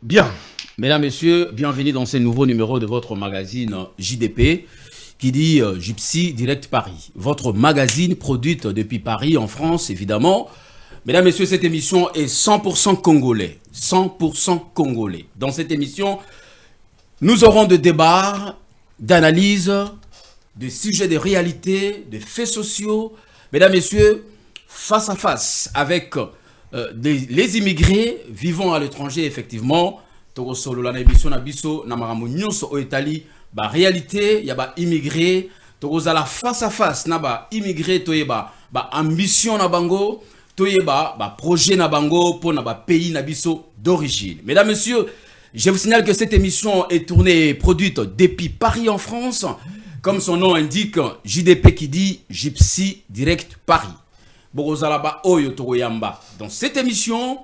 Bien, mesdames, messieurs, bienvenue dans ce nouveau numéro de votre magazine JDP qui dit Gypsy Direct Paris. Votre magazine produite depuis Paris en France, évidemment. Mesdames, messieurs, cette émission est 100% congolais. 100% congolais. Dans cette émission, nous aurons des débats, d'analyses, de sujets de réalité, de faits sociaux. Mesdames, messieurs, face à face avec les immigrés vivant à l'étranger, effectivement, Togosolo, la émission Nabiso, Namaramounion, au Italie, bah réalité, il y a ba immigré, Togosala face à face, naba immigré, toyeba, ba ambition nabango, toyeba, ba projet nabango pour naba pays nabiso d'origine. Mesdames, messieurs, je vous signale que cette émission est tournée et produite depuis Paris en France, comme son nom indique, JDP qui dit Gypsy Direct Paris. Dans cette émission,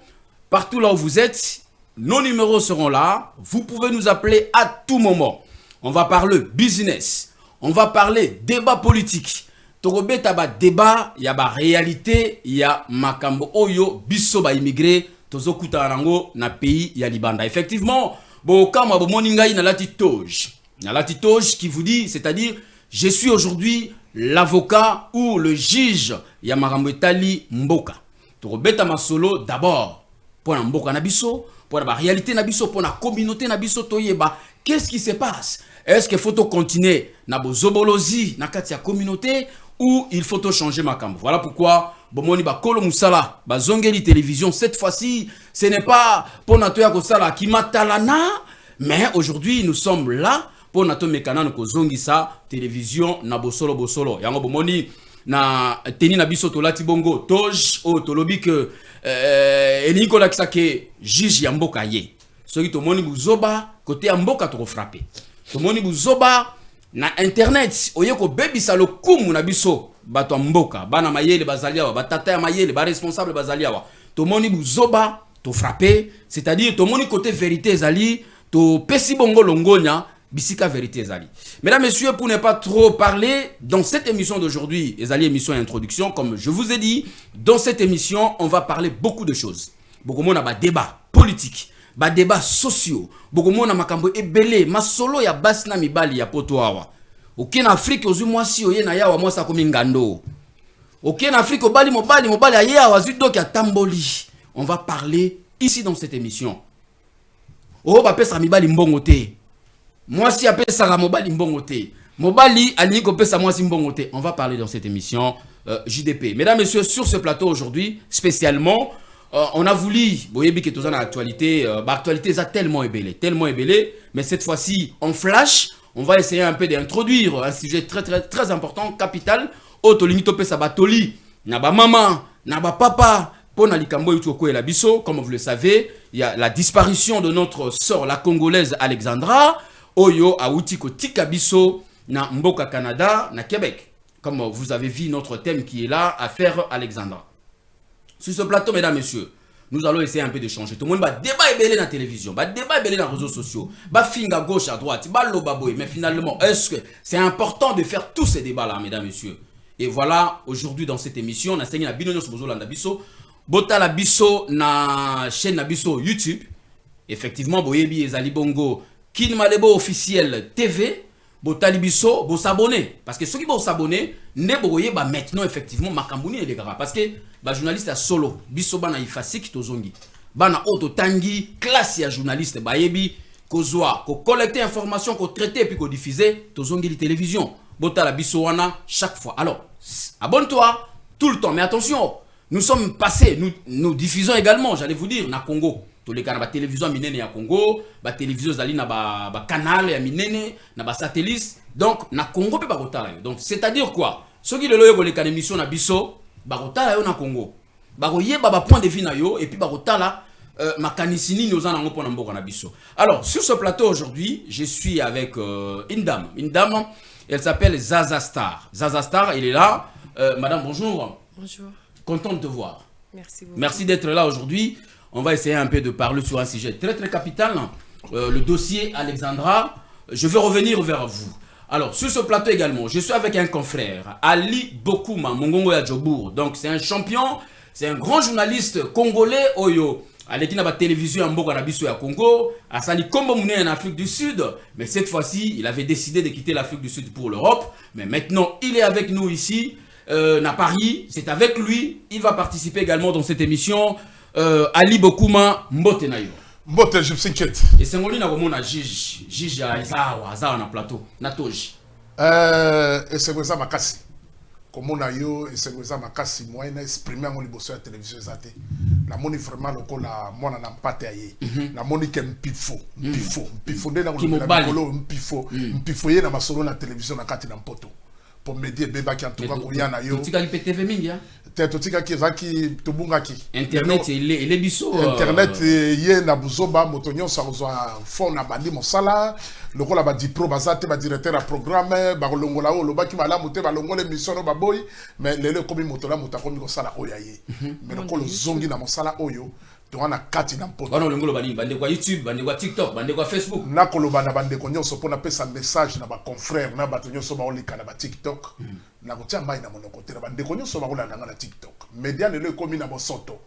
partout là où vous êtes, nos numéros seront là. Vous pouvez nous appeler à tout moment. On va parler business. On va parler débat politique. Torobeta ba débat, il y a ba réalité, il y a makambo oyo biso ba immigré tozokuta nango na pays ya libanda. Effectivement, kama bo moningai na latitoge. Na latitoge qui vous dit, c'est-à-dire je suis aujourd'hui l'avocat ou le juge Yamarambo Etali Mboka. Torobeta masolo d'abord pour la Mboka nabiso, pour la réalité nabiso, pour la communauté nabiso toyeba. Qu'est-ce qui se passe? Est-ce qu'il faut continuer na bozobolozi na kati ya communauté ou il faut changer makambo? Voilà pourquoi bomoni ba kolo musala ba zongeli télévision cette fois-ci, ce n'est pas pour natoya ko sala kimatalana, mais aujourd'hui nous sommes là pour nato mekana ko zongisa télévision na bosolo bosolo. Yango bomoni na teni na biso tolati bongo toj o tolobi que elinko la kisake juge ya mboka ye. Soki tomoni buzoba côté ya mboka to frapper. Tomoni buzoba na internet oyeko bebisa lo kumu na biso bato mboka bana mayele bazaliawa batata ya mayele ba responsable bazaliawa. Tomoni buzoba to frapper, c'est-à-dire tomoni côté vérité ezali to pesi bongo longonya bisika vérité ezali. Mesdames, messieurs, pour ne pas trop parler, dans cette émission d'aujourd'hui, ezali émission et introduction, comme je vous ai dit, dans cette émission, on va parler beaucoup de choses. Beaucoup de ba débat politique, ba débat sociaux, beaucoup de makambo ebele, masolo ya basna mibali ya poto awa. Ok en Afrique ozu mwasi oye na yawa mwasa komi ngando. Ok en Afrique obali mobali aye awa zudok ya tamboli. On va parler ici dans cette émission. Oh ba pesa mibali mbongote. Moi si appelle ça mobali mbongote. Mobali aliko pesa moi si mbongote. On va parler dans cette émission JDP. Mesdames, messieurs, sur ce plateau aujourd'hui, spécialement, on a voulu, boyebi que tous en actualité, l'actualité est tellement ébélé, mais cette fois-ci, en flash, on va essayer un peu d'introduire un sujet très important, capital. Otolinito pesa batoli, naba maman, naba papa, pona likambo yutoko et la biso, comme vous le savez, il y a la disparition de notre sœur, la Congolaise Alexandra. Oyo Aoutiko Tikabiso na Mboka Canada, na Québec. Comme vous avez vu notre thème qui est là, affaire Alexandra. Sur ce plateau, mesdames, messieurs, nous allons essayer un peu de changer. Tout le monde va débat et belé dans la télévision, va débat et belé dans les réseaux sociaux, va finga gauche à droite, va lobaboy. Mais finalement, est-ce que c'est important de faire tous ces débats-là, mesdames, messieurs? Et voilà, aujourd'hui dans cette émission, on a enseigné la binonio sur Bozolanda Biso, Bota la Biso na chaîne Nabiso YouTube. Effectivement, Boyebi et Zali Bongo. Kin Malebo officiel TV, Botalibiso, bo s'abonner. Parce que ceux qui vont s'abonner, ne boye ba maintenant effectivement makambouni et les gars. Parce que ba journaliste a solo, biso bana ifasik tozongi. Bana auto tangi, classe ya journaliste ba yebi, ko zoa, ko collecter information, ko traiter et puis ko diffuser, tozongi li télévision. Botala biso wana chaque fois. Alors, abonne-toi tout le temps. Mais attention, nous sommes passés, nous diffusons également, j'allais vous dire, na Congo. Tous les cas, la télévision minene ya Congo, la télévision zali na ba canal ya minene, na ba satellite. Donc na Congo pe ba rotala yo. Donc c'est-à-dire quoi? Ceux qui le loyo les kan émission na biso, ba rotala yo na Congo. Ba roye ba point de vue na yo et puis ba rotala makanisini nous en pour na mboka na biso. Alors, sur ce plateau aujourd'hui, je suis avec une dame, elle s'appelle Zaza Star. Zaza Star, elle est là. Madame, bonjour. Bonjour. Content de te voir. Merci beaucoup. Merci d'être là aujourd'hui. On va essayer un peu de parler sur un sujet très capital, le dossier Alexandra. Je vais revenir vers vous. Alors, sur ce plateau également, je suis avec un confrère, Ali Bokuma, Mongongo ya Djobour. Donc, c'est un champion, c'est un grand journaliste congolais, Oyo. Aleki na ba télévision en mboka na biso ya Congo, asali kombo mune en Afrique du Sud, mais cette fois-ci, il avait décidé de quitter l'Afrique du Sud pour l'Europe, mais maintenant, il est avec nous ici, à Paris, c'est avec lui, il va participer également dans cette émission, Ali Bokuma Mbote na yo. Mbote, je m'inquiète. Et c'est ngoli na komona Jiji ya Aza na plateau, na toji. Et c'est ça makasi. Comme on a eu, et c'est ça makasi, moi, il a exprimé mon liboso à la télévision. La moni vraiment le col la moi n'a pas taillé. La moni qui est pifo, pifo de la pifo, pifo yé na masolo na télévision na kati na mpoto. Pour me dire bébé qui en tout cas koya na yo. Tu as IPTV mingi ya? Totika ki zaki tobunga ki. Internet il est biso. Internet yé na buzoba motonyo sa rozwa phone na bandi mosala. Le rôle ba dipro bazate ba directeur à programme ba longola o loba ki mala moté ba longola émission no ba boy mais lelo komi motola mutakomi ko sala oya ye. Mais le rôle zongi na mosala oyo to wana kati na mpoto. Wana longola bani bande kwa YouTube, bande kwa TikTok, bande kwa Facebook. Na koloba na bande ko nyonso pona pesa message na ba confrère na ba to nyonso ba olika na ba TikTok. Na kotia mai na monoko te na bande ko nyonso ba kolanda na TikTok. Media lelo komi na bosoto.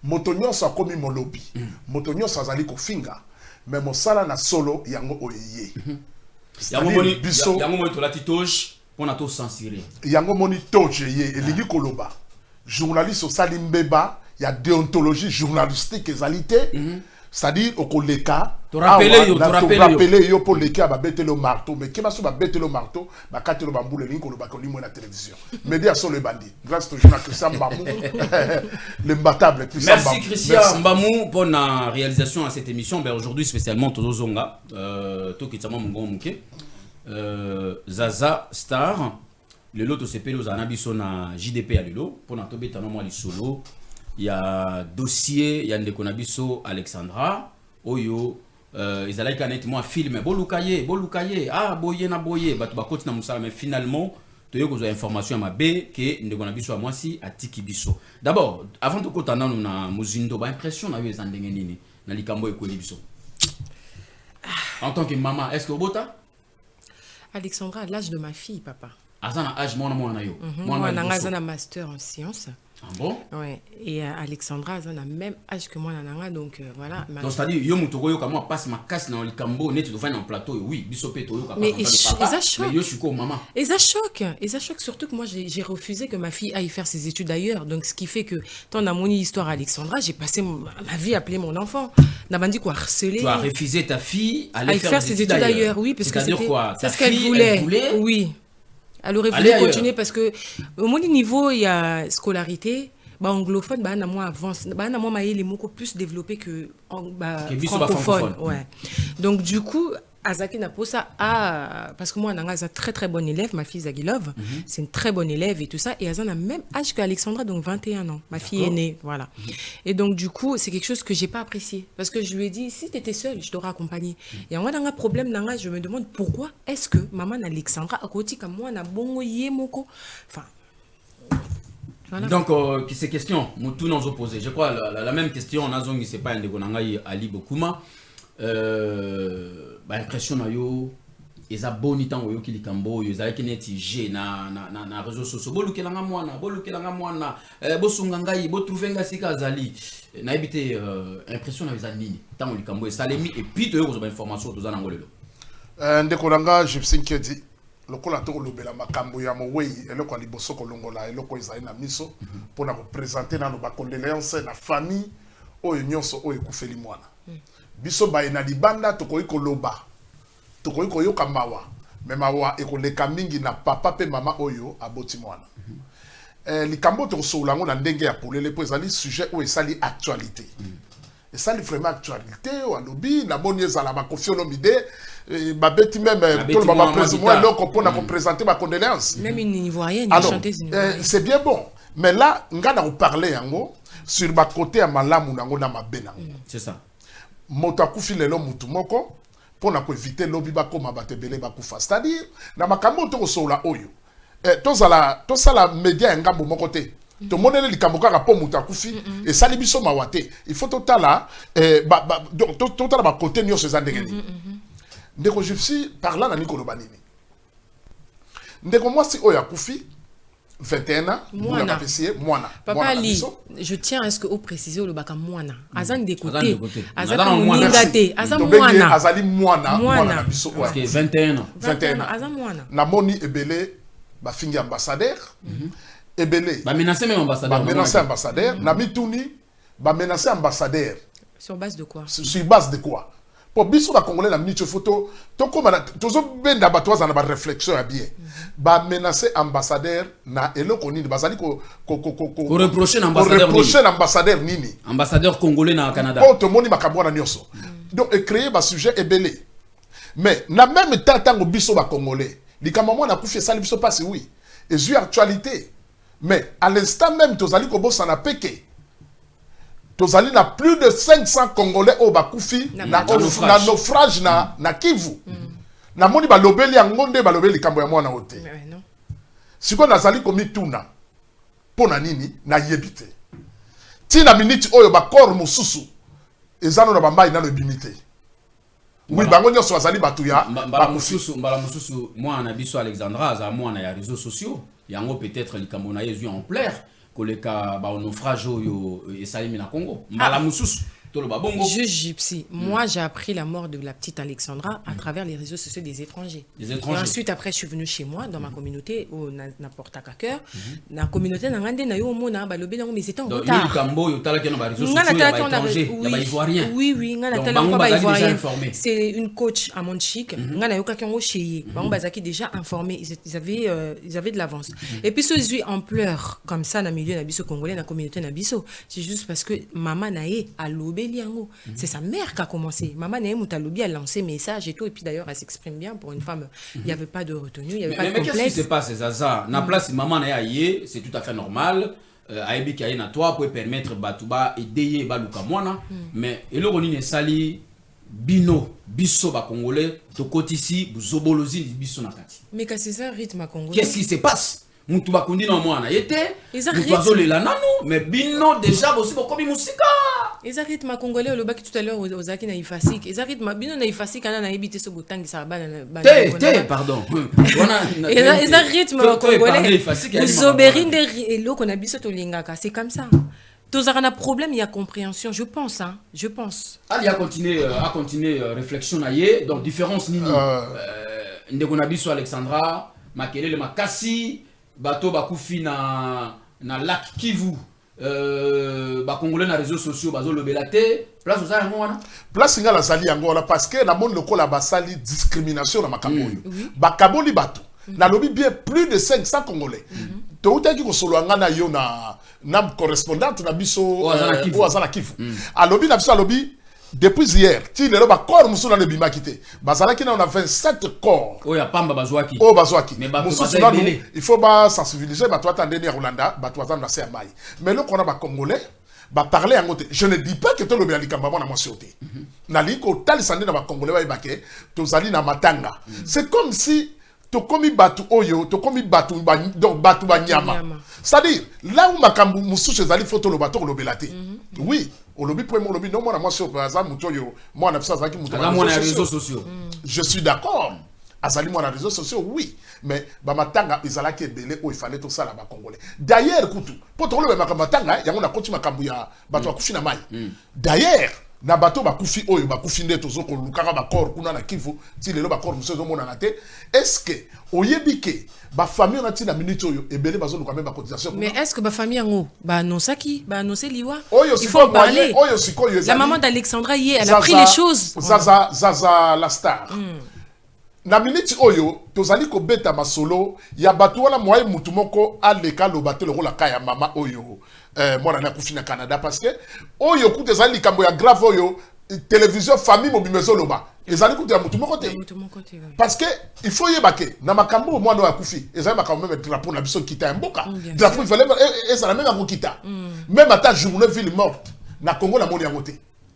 Moto nyonso akomi molobi. Moto nyonso azali ko finga. Mais mosala na solo yango oyeye. Yango moni to la titoge pona to censurer. Yango moni toje ye eligi koloba. Journaliste au Salimbeba, il y a déontologie journalistique égalité. C'est-à-dire au koleka to rappeler yo pour leka ba bete le marteau mais qui va sou ba bete le marteau ba kate le bambou le link ko ba ko limo na télévision. Média sur le bandit. Grâce toujours à Christian Mbamou. L'imbattable Christian Mbamou. Merci Christian Mbamou pour la réalisation à cette émission. Ben aujourd'hui spécialement Todo Zonga to kitama mongo muke. Zaza Star le lot to sepeli aux anabiso na JDP à lelo pour na tobeta no moi li solo. Il y a dossier, il y a ndeko na biso Alexandra oyo ezalaki kanet moi film bolukaye ah boye na boye batu bakoti na musala mais finalement toyo ko information ya mabe ke ndeko na biso moi si atiki biso. D'abord avant de kotana na muzindo ba impression na yo ezandenge nini na likambo ekoli biso. En tant que maman, est-ce que obota Alexandra à l'âge de ma fille papa. Azana âge mona na yo. Moi na un master en sciences. Ah bon? Ouais. Et Alexandra, elle a le même âge que moi, Nananga, donc voilà. Donc c'est-à-dire, yo mutoko yo kama passe ma casse dans le cambo, net tu dois faire un plateau, oui, bisopé to yo kama. Mais ça choque. Mais yo suis quoi maman? Et ça choque surtout que moi j'ai refusé que ma fille aille faire ses études ailleurs. Donc ce qui fait que tant dans mon histoire Alexandra, j'ai passé ma vie à appeler mon enfant. N'a pas dit quoi harceler. Tu as refusé ta fille aller faire ses études ailleurs, oui, parce que c'est quoi? C'est ce qu'elle voulait. Oui. Elle aurait voulu continuer parce que au moins niveau il y a scolarité, bah anglophone, bah moi avance, bah moi maïe les mots plus développés que francophone, ouais. Donc du coup Azaki n'a pas ça parce que moi Nanga est un très très bon élève, ma fille Zagilov, c'est une très bonne élève et tout ça, et elle a le même âge qu'Alexandra, donc 21 ans, ma fille est née, voilà. Et donc du coup c'est quelque chose que j'ai pas apprécié parce que je lui ai dit si tu étais seule je t'aurais accompagné. Et moi Nanga problème Nanga, je me demande pourquoi est-ce que maman Alexandra à côté comme moi na bongo yemoko, enfin. Voilà. Donc, ces questions, tout nous opposés. Je crois la même question, on a zongi, c'est pas un de Ali Bokuma. Impression na yo, ils a boni temps yo ki likambo, ils a kineti G na réseaux sociaux. Boluke langa mwana, bosunga ngai, bo trouver nga sika zali. Na ebité impression na za nini. Tant likambo et salemi et puis to yo ko information to za nangolelo. Ndeko langa je s'inquiète. Lokola to lobela makambo ya mowei eloko liboso kolongola eloko ezali na miso pona ko présenter na ba condoléances na famille oyo nyonso oyo kufeli mwana biso ba ina libanda to koyi koloba to koyi koyoka mawa me mawa ekoleka mingi na papa pe mama oyo aboti mwana likambo to soula ngo na ndenge ya polele po ezali sujet oyo esali actualité esali vraiment actualité o alobi na boni ezala ba kofiolo mide babeti même tout le moment président loko pona ko présenter ba condoléances même une ivoirienne une chanteuse c'est bien bon mais là ngana ko parler yango sur ba côté ya malamu nango na mabe nango c'est ça moto akufi lelo mutu moko pona ko éviter lobi ba koma batebele ba kufa c'est-à-dire na makambo to kosola oyo to sala média ngambo moko te to monele likambo kaka po mutu akufi et sali biso mawate il faut totala totala ba côté nyonso ezandengeni ndeko je suis par là na nikolo banini ndeko moi si oyo akufi 21 ans, Moana. Papa Moana Ali, biso. je tiens à ce que vous précisez le baka Moana. Azan de côté. Azan Moana. Azan Moana. Azali Moana. Moana. Parce que 21 ans. 21 ans. Azan Moana. Namoni ebele ba fingi ambassadeur. Ebele. Ba menacer même ambassadeur. Ba menacer ambassadeur. Namituni ba menacer ambassadeur. Sur base de quoi? Sur base de quoi? Pour biso ba congolais la minute photo to comme tozo benda ba toza na ba réflexion ya bien ba menacer ambassadeur na eloko nini bazali ko reprocher ambassadeur nini ambassadeur congolais na Canada po to moni makambo na nyonso donc créer ba sujet ebelé mais na même temps tango biso ba congolais likama mwana kufi sali biso passe oui et sur actualité mais à l'instant même tozali ko bossa na peke tozali na plus de 500 Congolais au bakufi na naufrage na Kivu. Na moni balobeli yangonde balobeli kambo ya mwana ote. Siko nazali komi tuna. Pona nini na yebite. Tina minute oyo bakor mususu. Ezano na bambai na lebimite. Oui bango nyoso bazali batu ya mbala mususu mwana biso Alexandra za mwana ya réseaux sociaux. Yango peut-être likambo na yezu en plaire. Koleka ba naufrage oyo esalimi na Congo mbala mususu to lo babongo je gypsy moi j'ai appris la mort de la petite Alexandra à travers les réseaux sociaux des étrangers. Et ensuite après je suis venu chez moi dans ma communauté au n'importe à cœur na communauté na ngande na yo mona ba lobé mais c'était en retard donc kambo yo tala kena ba réseaux sociaux ya ba étranger ya ba ivoirien oui ngana tala ko ba ivoirien c'est une coach à Montchic ngana yo kakango chez bango bazaki déjà informés ils avaient de l'avance et puis ceux qui en pleurs comme ça na milieu na biso congolais na communauté na biso c'est juste parce que maman naé a lobé liango c'est sa mère qui a commencé maman naé mutalobi a lancé message et tout et puis d'ailleurs elle s'exprime bien pour une femme il y avait pas de retenue il y avait pas de complexe. Mais qu'est-ce qui se passe Zaza na place maman naé aye c'est tout à fait normal aibi ki aye na toi pour permettre batuba aider baluka mwana mais eloko nini sali bino biso ba congolais to kotisi buzobolozi biso na kati mais que c'est ça rythme congolais. Qu'est-ce qui se passe mutu bakundi na mwana yete mutu azolela nanu mais bino déjà bosi bokomi musika eza rythme congolais le baki tout à l'heure ozaki na ifasik eza rythme bino na ifasik ana na ebité so botangisa bana pardon eza rythme congolais zoberinde eloko na biso to lingaka c'est comme ça tozaka na problème il y a compréhension je pense ali a continuer réflexion na ye donc différence nini ndeko na biso Alexandra makelele makasi bato bakufi na lac Kivu ba congolais na réseaux sociaux bazo lobela te place za yango wana place ngala zali yango wana parce que na monde lokola basali discrimination na makambo ba kaboli bato na lobi bien plus de 500 congolais to utaki ko solo ngana yo na correspondante na biso o azana Kivu alobi na biso alobi depuis hier ti le ba corps musu na le bima kité bazalaki na on a 27 corps oya pamba bazwaki mais il faut ba sensibiliser ba toi attendre à Rwanda ba toi attendre na mai mais le qu'on a ba congolais ba parler en côté je ne dis pas que to le bien likamba na mosioté na liko tali sande na ba congolais ba ibake to zali na matanga c'est comme si to komi batu oyo to komi batu donc batu ba nyama c'est-à-dire là où makambu musu zali photo le bateau le belate oui au lobby pour moi lobby non moi sur par exemple mutoyo moi na ça qui réseaux sociaux je suis d'accord azali moi na réseaux sociaux oui mais ba matanga izala ki ebele o il fallait tout ça là ba congolais d'ailleurs kutu pour to le matanga yango na konti makambu ya bato akufi na mai d'ailleurs na bato bakufi oyo bakufi nde tozo ko lukaka ba corps kuna na Kivu ti lelo ba corps muso zo mona na te est-ce que oyebike ba famille na ti na minute oyo ebele bazo luka même ba cotisation mais est-ce que ba famille yango ba annoncaki ba annoncer liwa il faut parler oyo sikoyo la maman d'Alexandra elle a pris les choses Zaza la star na minute oyo tozali ko beta masolo ya bato wala moye mutu moko aleka lo bato lo la kaya mama oyo moi na kufi na Canada parce que oyo ku tezali kambo ya grave oyo télévision famille mobimezo loba ezali ku ya mutu moko te parce que il faut yebake na makambo moi no ya kufi ezali makambo même drapeau na biso kita mboka drapeau il fallait et ça même à kita même à ta journée ville morte na Congo na moni yango te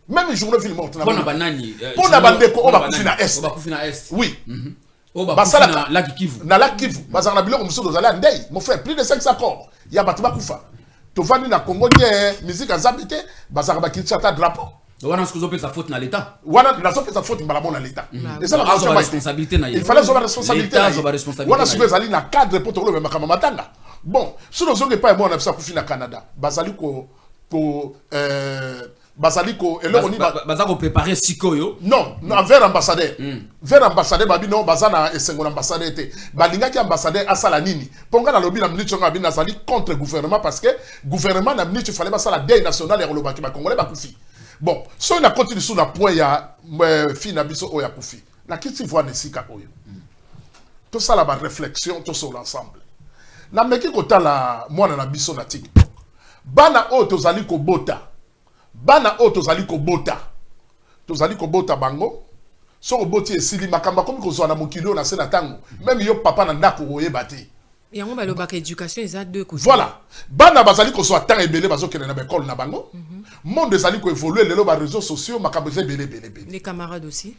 même journée ville morte na banani pour na bandeko o bakufi na est oui basala na lac Kivu na lac Kivu bazana biloko muso dozala ndei mon frère plus de 500 corps ya batu bakufa to vandi na Congo nie musique azabité bazaka bakitsa ta drapeau wana sikuzo pesa faute na l'état wana la pesa faute mbala bona l'état et ça la responsabilité na il fallait avoir responsabilité wana sikuzo ali na cadre pour to le makama matanga bon si nous sommes pas moi on a ça kufi na Canada basaliko eloko bazako préparer sikoyo non vers ambassadeur babi non bazana esengo ambassadeur te balinga ki ambassadeur asala nini ponga na lobby na minute nga bina zali contre gouvernement parce que gouvernement na minute fallait basala deuil national ya lobaki ba congolais ba kufi bon so na continue sur la point ya fi na biso oya kufi na kiti voix nesika oyo tout ça la ba réflexion tout sur l'ensemble na meki kotala mwana na biso na TikTok bana o tozali ko bota tozali kobota bango so koboti esili makamba komi kozwa na mokili na se na tango même yo papa na ndako oyeba te yango balobaka éducation eza deux côtés voilà bana bazali kozwa temps ebele bazokende na école na bango monde ezali ko évoluer lelo ba réseaux sociaux makambo eza ebele les camarades aussi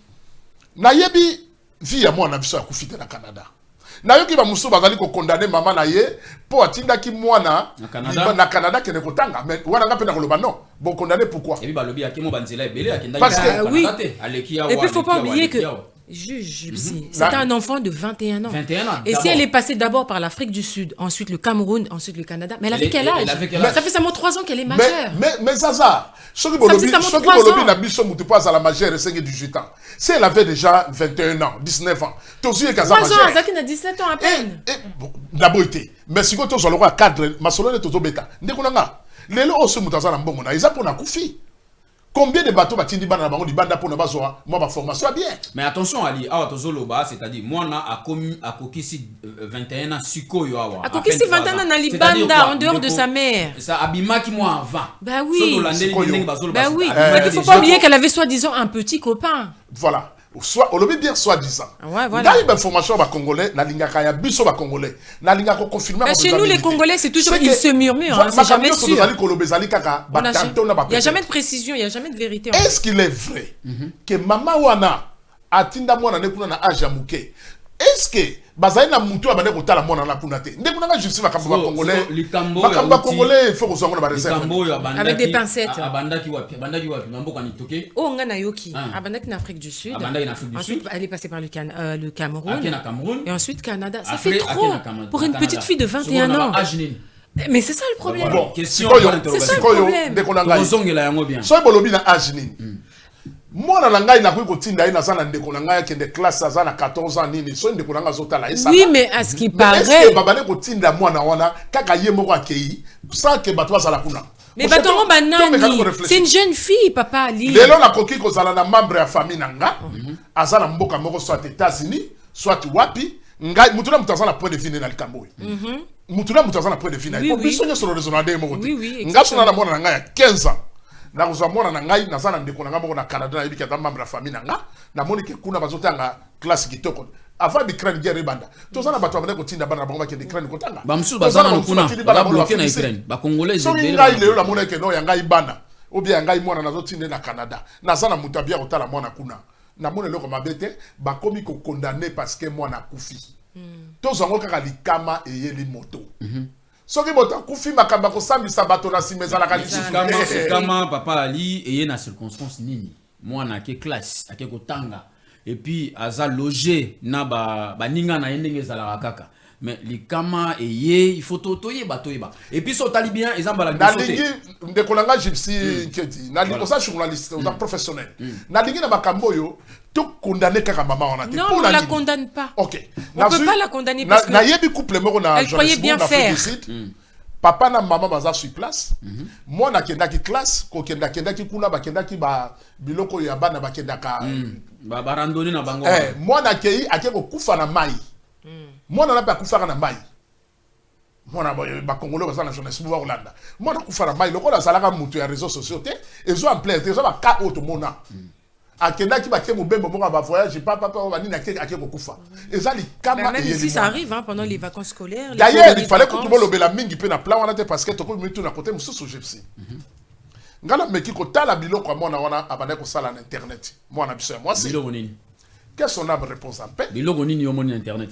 na yebi vie ya mwana biso ya kufite na Canada na yoki ba muso bazali ko condamner mama na ye po atinda ki mwana na Canada kene kotanga mais wana ngape na koloba non bon condamner pourquoi et puis balobi akimo banzela ebele akenda parce que oui et puis faut pas oublier que juge c'est un enfant de 21 ans. 21 ans. Et si elle est passée d'abord par l'Afrique du Sud, ensuite le Cameroun, ensuite le Canada, mais elle avait quel âge? Ça fait seulement 3 ans qu'elle est majeure. Mais ça ce qui bolobi na biso mutu pas à la majeure et 18 ans. Si elle avait déjà 21 ans, 19 ans, tozu e kaza majeure. 3 ans, Zaki a 17 ans à peine. D'abord été. Mais si ko tozo lokwa cadre, masolone tozo beta. Ndekunanga. Lelo oso mutaza na mbongo na iza pona kufi. Combien de bateaux batindi bana bango di banda pour na bazoa moi ba formation bien. Mais attention Ali, awa tozoloba, c'est-à-dire moi na a kokisi 21 ans sikoyo awa. A kokisi 21 ans na libanda en dehors de sa mère. Ça abimaki moi avant. Bah oui. Bah oui. Il faut pas oublier qu'elle avait soi-disant un petit copain. Voilà. Soit on le bien soi-disant. Ouais, voilà. Dans les informations ba congolais, na linga kaya biso ba congolais. Na linga ko confirmer. Chez nous les congolais c'est toujours ils se murmurent, c'est jamais sûr. Il y a jamais de précision, il y a jamais de vérité. Est-ce qu'il est vrai que maman wana atinda mwana ne kuna na âge ya muke? Est-ce que bazali na mutu abane kotala mwana na kuna te? Nde kuna nga justice makamba congolais. Makamba congolais il faut que soit na ba réserve. Avec des pincettes. Abandaki wapi mambo kwa nitoke. Oh nga na yoki, abandaki na Afrique du Sud. Ensuite elle est passée par le Cameroun. Et ensuite Canada. Ça fait trop pour une petite fille de 21 ans. Mais c'est ça le problème. Bon, question c'est ça le problème. Tozongela yango bien. So bolobi na âge nini? Mwana na ngai na ko kotinda ina sana ndeko na ngai kende classe za na 14 ans nini so ndeko na nga zotala esa. Oui mais à ce qui paraît est-ce que babane kotinda mwana wana kaka ye moko akei sans que bato bazala kuna. Mais batongo banani c'est une jeune fille papa Ali. Lelo na koki ko zala na membre ya famille nanga azala mboka moko soit États-Unis soit wapi ngai mutuna mutazana point de vue na likambo. Mutuna mutazana point de vue na ko biso sur le raisonnement moko. Nga sona na mwana na ngai ya 15 ans. Na kuzwa mwana na ngai na sana ndeko na ngambo na Canada na yibiki ya membre ya famille nanga na monike kuna bazotanga classe kitoko avant de Ukraine guerre banda tozana bato abane kotinda bana bango bakende Ukraine kotanga ba msusu bazana kuna ba bloquer na Ukraine ba congolais so ngai lelo la monike no ya ngai bana obia ngai mwana nazotinda na Canada na sana mutabia kotala mwana kuna na mona loko mabete ba komi ko condamner parce que mwana kufi tozango kaka likama eyeli moto soki bota kufi makamba ko sambisa bato na simezala kanisi kama papa Ali eye na circonstance nini mwana ke classe ake kotanga et puis aza logé na ba ninga na yendenge zala kaka mais likama eye il faut toyeba et puis so tali bien exemple la nalingi ndeko nanga gypsy nkedi nalingi osa journaliste osa professionnel nalingi na makambo yo to condamner kaka maman on a non on la condamne pas. OK on peut pas la condamner parce que na yebi couple moko na elle croyait bien faire. Papa na maman baza sur place moi na kendaki classe ko kendaki kuna ba kendaki ba biloko ya bana ba kendaka ba randonnée na bango moi na kei akeko kufa na mai moi na ba kufa na mai moi na ba congolais baza na jeunesse bo Hollande moi na kufa na mai lokola salaka mutu ya réseaux sociaux te ezo en plein ezo ba ka auto mona akendaki ba temo bembo moko ba voyage papa ba nina akeko kufa ezali kama même ici ça arrive pendant les vacances scolaires. D'ailleurs il fallait que tout le monde le mingi pe na plan wana te parce que to ko mitu na côté mususu gypsy ngala meki ko tala biloko mona wana abane ko sala na internet moi na biso moi c'est biloko nini qu'est-ce qu'on a réponse en paix biloko nini yo mona internet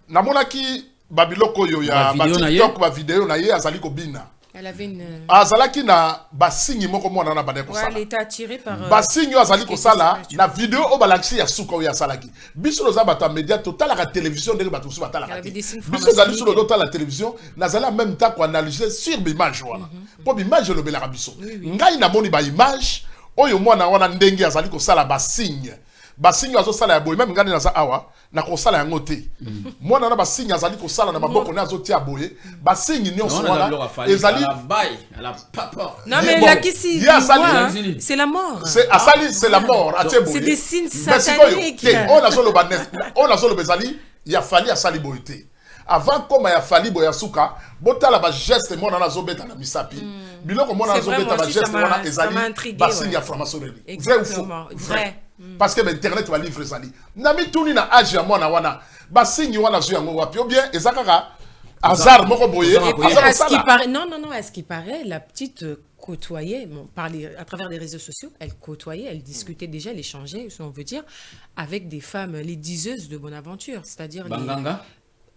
na mona ki ba biloko yo ya ba TikTok ba vidéo na ye azali ko bina Elle avait une... azalaki na basingi moko mwana na bande kosala. Elle était attirée par... basingi azali kosala na vidéo o balakisi ya suka o ya salaki. Biso loza bata media total la télévision ndenge bato so batala. Biso azali sur le la télévision nazala en même temps ko analyser sur l'image wana. Po image le belaka biso. Ngai na moni ba image oyo mwana wana ndenge azali kosala basingi. Basingi azo sala ya boye même ngani naza awa na kosala yango te. Mwana na basingi azali kosala na maboko na azo tia boye. Basingi nyonso wana ezali non mais la kisi c'est la mort. C'est asali c'est la mort a boye. C'est des signes sataniques. On a solo banet on a solo bezali ya fali asali boye te. Avant comme ya fali boye suka botala ba geste mwana na zo beta na misapi. Biloko mwana na zo beta ba geste wana ezali basingi ya franc-maçonnerie. Vrai ou faux? Vrai. Parce que l'internet va livrer ça. Nami tuni na âge ya mwana wana basingi wana zo yango wapi ou bien ezakaka hasard moko boye. À ce qui paraît, non, à ce qui paraît, la petite côtoyait, à travers les réseaux sociaux, elle côtoyait, elle discutait déjà, elle échangeait, si on veut dire, avec des femmes, les diseuses de Bonaventure, c'est-à-dire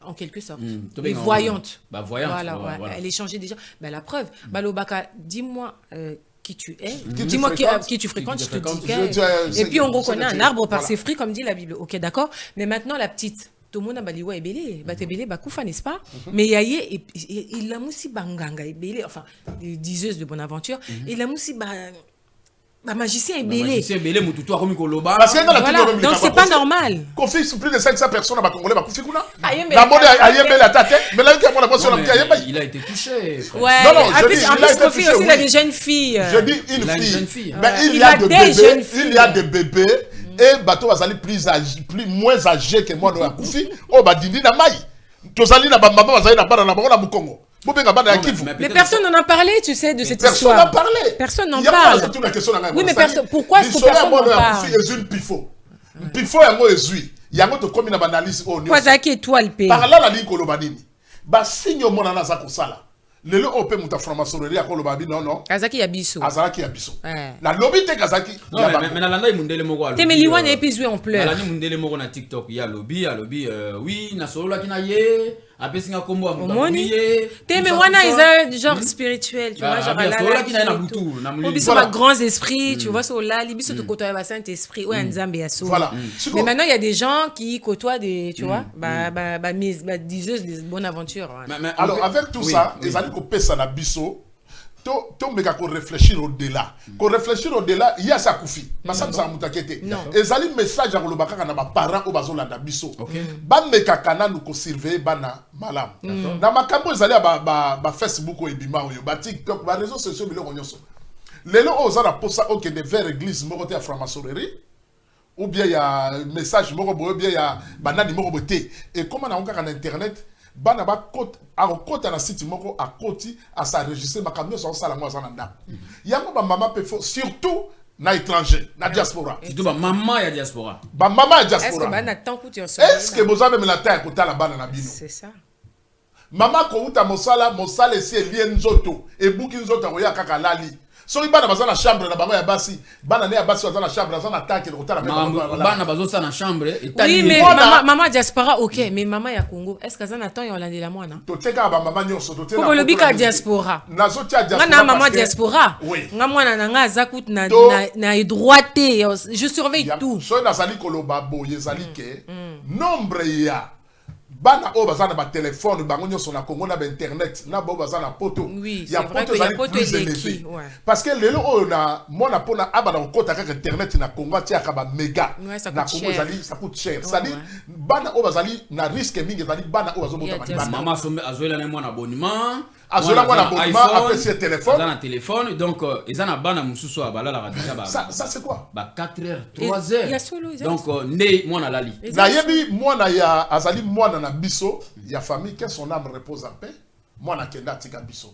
en quelque sorte, les voyantes. Voilà. Elle échangeait déjà. La preuve, Balobaka, dis-moi qui tu es, dis-moi qui tu fréquentes, je te dis. Et puis on reconnaît un arbre par ses fruits, comme dit la Bible. Ok, d'accord. Mais maintenant, la petite, tout le monde a baliwa ebele, batebele, bakoufa, n'est-ce pas? Mais yaye, il a moussi banganga ebele, enfin, des diseuses de Bonaventure, il a moussi magicien ebele. Magicien ebele, mututu a komi koloba. Voilà, donc c'est pas normal. Confie sur plus de 500 personnes à Congolais, bakoufi kuna. La mode a yebele à tate, mais là, il a été touché. Ouais, non, en plus, Kofi aussi, il a des jeunes filles. Je dis une fille. Mais il y a des bébés. Et bateau azali moins âgé que moi na Koufi o badindi na mai tozali na bamba bazali na bana na bango na Mukongo bobenga bana ya Kivu. Mais personne n'en a parlé, tu sais, de cette histoire. Personne n'en parle. Oui, mais pourquoi est-ce que personne n'en parle? C'est une pifo yango ezui yango to komi na banalisi o nyo kwazaki étoile pe parla la likolo banini ba signe mona na za kosala lelo ope muta franc-maçonnerie akoloba bi non Kazaki ya biso la lobby te Kazaki mais na landa imundele moko te meliwana epizwe en pleurs na landa imundele moko na TikTok ya lobby oui na solo ki na ye apesinga kombo amoni te me wana isa genre spirituel tu vois genre là solo ki na butu na mulimo biso ba grands esprits tu vois so là libiso to côtoyer ba saint esprit ouais nzambe ya so mais maintenant il y a des gens qui côtoient des tu vois ba diseuses de Bonaventure. Alors avec tout ça les amis ko pesa na biso to meka ko réfléchir au-delà. Ko réfléchir au-delà, il y a ça Koufi. Masam sa mutakete. Ezali message à kolobaka na ba parents o bazolanda biso. Ba meka kana nous ko surveiller bana malam. Na makambo ezali ba Facebook o ebima oyo, ba TikTok, ba réseaux sociaux biloko nyonso. Lelo ozala posa OK de vers église moko te ya franc-maçonnerie. Ou bien il y a message moko boyo, ou bien il y a banani moko boté. Et comment na onka na internet bana ba côte a côté na site moko a côté à s'enregistrer makamyo so sala mo zananda yango ba mama pe surtout na étranger na diaspora surtout ba mama ya diaspora est-ce que bana tant que tu en est-ce que vous avez la terre côté la bana na bino c'est ça mama ko uta mosala si lien nzoto e buki nzoto ko ya kaka lali so bana baza na chambre na bango ya basi bana ne ya basi baza na chambre baza na tanki ko tala bana bazo sa na chambre oui mais maman diaspora OK mais maman ya Congo est-ce que ça na temps ya landela mwana to teka ba mama nyonso to teka ko lobika diaspora nazo tia diaspora na maman diaspora nga mwana na nga azakut na droite je surveille tout so na sali koloba boye zali ke nombre ya bana o bazana ba téléphone bango nyonso na Congo na ba internet na bo bazana poto ya poto plus élevé parce que lelo o na mona pona abana ko kota ka internet na Congo tia ka ba méga na Congo zali ça coûte cher ça dit bana o bazali na risque mingi zali bana o bazomota ba mama sombe azoela na mwana abonnement azola mwana abonnement après ce téléphone dans téléphone donc ezana bana mususu abala la radika ba ça c'est quoi ba 4h 3h donc né mwana lali na yebi mwana ya azali mwana na biso ya famille que son âme repose en paix mwana kenda tika biso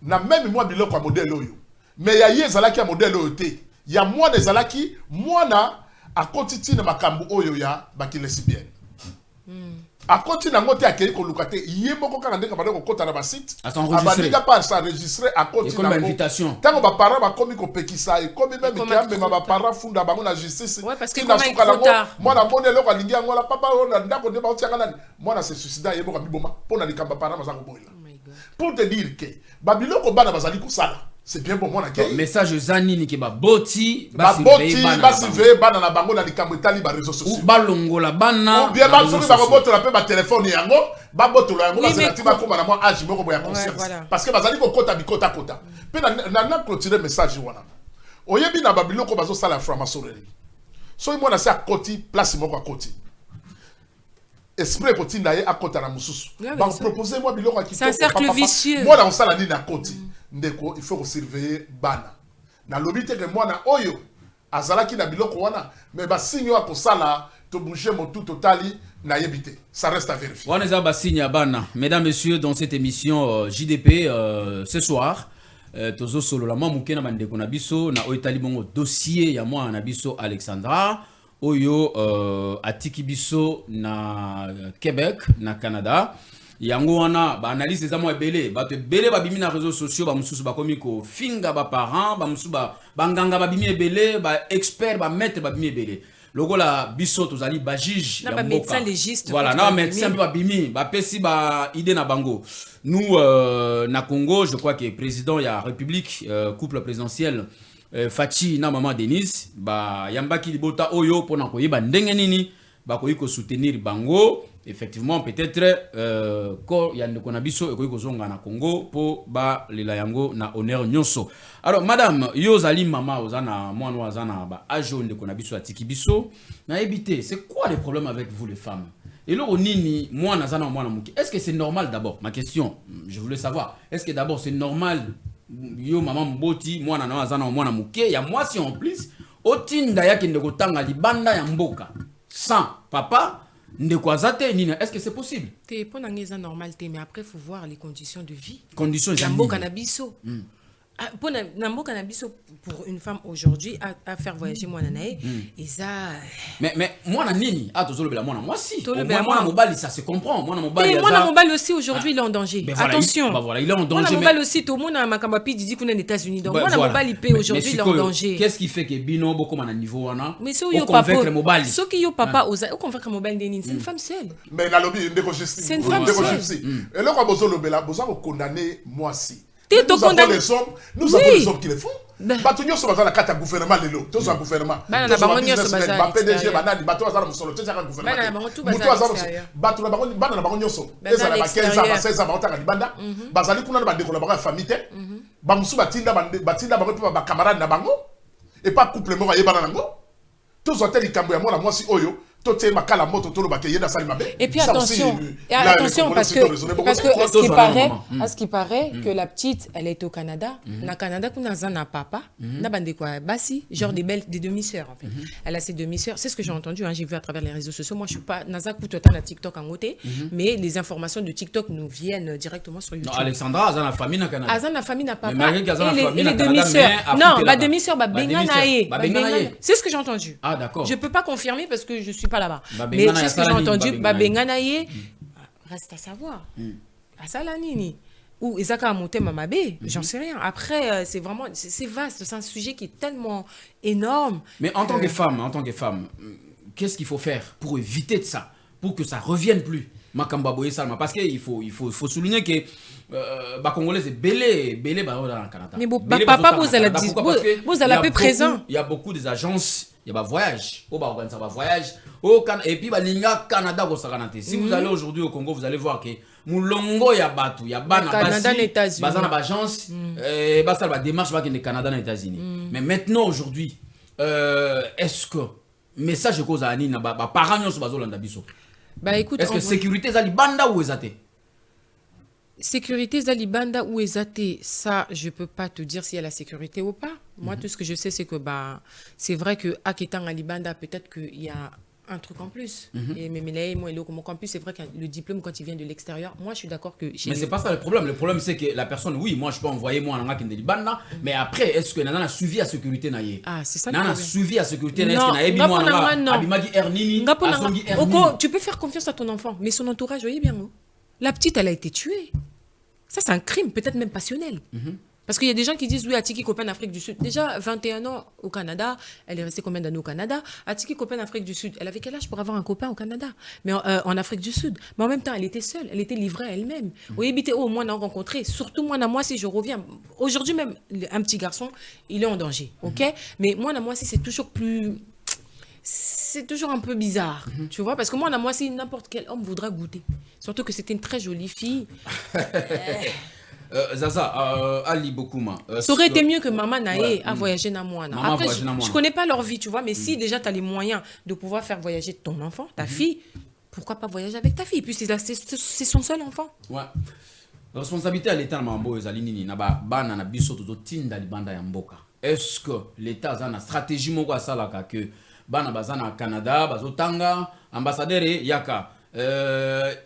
na même moi biloko modèle oyo mais ya yezalaki ya modèle oyo te ya mwana ezalaki mwana akotiti na makambo oyo ya bakilesibienne a continuer à monter à quelque chose il moko kaka ndeka ba ko kota na ba site abandika pas s'enregistrer à continuer comme invitation tango ba parents ba komi ko pekisa et comme même que ba parents funda bango na justice parce que moi na mone loko lingi ngola papa on ndako de ba tianga nani moi na se suicida yebo ka biboma pona likamba parents za ko boila pour te dire que babiloko bana bazali kosala c'est bien pour moi na message zanini ke boti basi ve bana na bango na likambo etali ba réseaux sociaux ou balongola bana ou bien ba soki ba botola pe ba téléphone yango ba botola yango ba zela ti ba koma na moi âge moko boya conscience parce que bazali ko kota bikota kota pe na clôturer message wana oyebi na babiloko bazo sala franc-maçonnerie so moi na sa koti place moko akoti esprit kotinda ye akota na mususu ba proposer moi biloko akitoko c'est un cercle vicieux moi na osala ni na koti ndeko il faut surveiller bana na lobité que moi na oyo azalaki na biloko wana mais ba signe ko sala to bouger mon tout totali na yebité ça reste à vérifier wana za ba signe bana mesdames messieurs dans cette émission JDP ce soir tozo solo la mamuke na bandeko na biso na oitali bongo dossier ya moi na biso Alexandra oyo atiki biso na Québec na Canada yango wana ba analyse za mo ebele ba te belé ba bimi na réseaux sociaux ba mususu ba komi ko finga ba parents ba mususu ba nganga ba bimi ebele ba expert ba maître ba bimi ebele lokola biso tozali ba juge ya médecin légiste voilà na médecin ba bimi ba pesi ba idée na bango nous na Congo je crois que président ya République couple présidentiel Fachi na maman Denise ba yambaki libota oyo pona koyeba ndenge nini ba koyiko soutenir bango effectivement peut-être ko ya ndeko na biso ekoyiko zonga na Congo po ba lela yango na honneur nyonso. Alors madame yozali mama ozana mwana wazana ba ajo ndeko na biso atiki biso na ebité c'est quoi les problèmes avec vous les femmes et là nini mwana zana mwana muki est-ce que c'est normal d'abord ma question je voulais savoir est-ce que d'abord c'est normal yo maman mboti mwana na azana mwana muke ya moi si en plus otinda yake ndeko tanga libanda ya mboka sans papa ndeko azate nina est-ce que c'est possible te pona ngeza normal te mais après faut voir les conditions de vie conditions ya mboka na biso pour Namboka Nabiso pour une femme aujourd'hui à faire voyager moi nanae et ça mais moi na nini ah tozolo bela moi moi si moi na mobile ça se comprend moi na mobile moi na mobile aussi aujourd'hui il est en danger attention voilà il est en danger moi na mobile aussi tout le monde na makamapi dit qu'on est aux États-Unis donc moi na mobile il peut aujourd'hui il est en danger qu'est-ce qui fait que bino boko na niveau wana mais so yo papa so ki yo papa oza convaincre mobile nini c'est une femme seule mais la lobby ndeko justice c'est une femme seule et là quoi bozolo bela boza ko condamner moi si nous avons les hommes qui les font. Batunyo so bazala kata gouvernement lelo, tous un gouvernement. Bana na bango nyoso bazala. PDG banani bato bazala musolo tete ka gouvernement. Bana na bango tout bazala. Bato na bango bana na bango nyoso. Ezala ba 15 ans, 16 ans bataka libanda. Bazali kuna ba ndeko na bango famille. Ba musu batinda bango pe ba camarade na bango. Et pas couple mo ba yebana nango. Tous hôtel ikambo ya moi moi si oyo. Et puis attention, parce à ce qui paraît que la petite elle est au Canada, na Canada kuna zana papa, na bande quoi basi, genre des demi-sœurs en fait. Elle a ses demi-sœurs, c'est ce que j'ai entendu j'ai vu à travers les réseaux sociaux. Moi je suis pas naza kutotan na TikTok en côté, mais les informations de TikTok nous viennent directement sur YouTube. Non, Alexandra azana famille na Canada. Azana famille na papa. Et les demi-sœurs. Non, ba demi-sœur ba benganae. C'est ce que j'ai entendu. Ah d'accord. Je peux pas confirmer parce que je suis pas là-bas. Mais c'est ce que j'ai entendu, Babenganaye, reste à savoir. À Salanini. Ou Isaka Monte Mamabé, j'en sais rien. Après, c'est vraiment, c'est vaste, c'est un sujet qui est tellement énorme. Mais en tant que femme, qu'est-ce qu'il faut faire pour éviter de ça, pour que ça revienne plus? Parce qu'il faut souligner que les Congolais c'est belé dans le Canada. Mais papa vous allez peu présent. Il y a beaucoup des agences, il y a des voyages, et puis balinga Canada si vous allez aujourd'hui au Congo vous allez voir que mulongo ya batu ya bana basi bazana bagence basa ba démarche ba ke Canada na États-Unis. Mais maintenant aujourd'hui est-ce que message cause ani na ba parents nyonso bazolanda biso? Bah écoute, est-ce que sécurité Zalibanda ou Ezate? Sécurité Zalibanda ou Ezate, ça je peux pas te dire s'il y a la sécurité ou pas. Moi tout ce que je sais c'est que c'est vrai que Aketang Alibanda peut-être qu'il y a un truc en plus. Et mais moi en plus c'est vrai que le diplôme quand il vient de l'extérieur, moi je suis d'accord que mais c'est pas ça le problème. Le problème c'est que la personne oui, moi je peux envoyer moi en Akende Libanda, mais après est-ce que nana a suivi à sécurité naie? Ah, c'est ça. Nana suivi à sécurité naie, est-ce que naie moi Abimagi Ernini, Oko, tu peux faire confiance à ton enfant, mais son entourage, voyez bien, la petite elle a été tuée. Ça c'est un crime peut-être même passionnel. Parce qu'il y a des gens qui disent, oui, Atiki Copen Afrique du Sud. Déjà, 21 ans au Canada, elle est restée combien d'années au Canada? Atiki Copen Afrique du Sud, elle avait quel âge pour avoir un copain au Canada? Mais en Afrique du Sud. Mais en même temps, elle était seule, elle était livrée à elle-même. Oui, moi, on a rencontré, surtout moi, si je reviens. Aujourd'hui, même, un petit garçon, il est en danger, ok? Mais moi, si c'est toujours plus... C'est toujours un peu bizarre, tu vois, parce que moi, si n'importe quel homme voudra goûter. Surtout que c'était une très jolie fille. Zaza, Ali Bokuma. Ça aurait été mieux que Maman Naé a voyagé dans moi. Après, je ne connais pas leur vie, tu vois, mais si déjà tu as les moyens de pouvoir faire voyager ton enfant, ta fille, pourquoi pas voyager avec ta fille? Et puis c'est son seul enfant. Ouais. La responsabilité à l'État, est-ce que l'État a une stratégie que bana bazana Canada, bazotanga, ambassadeur yaka.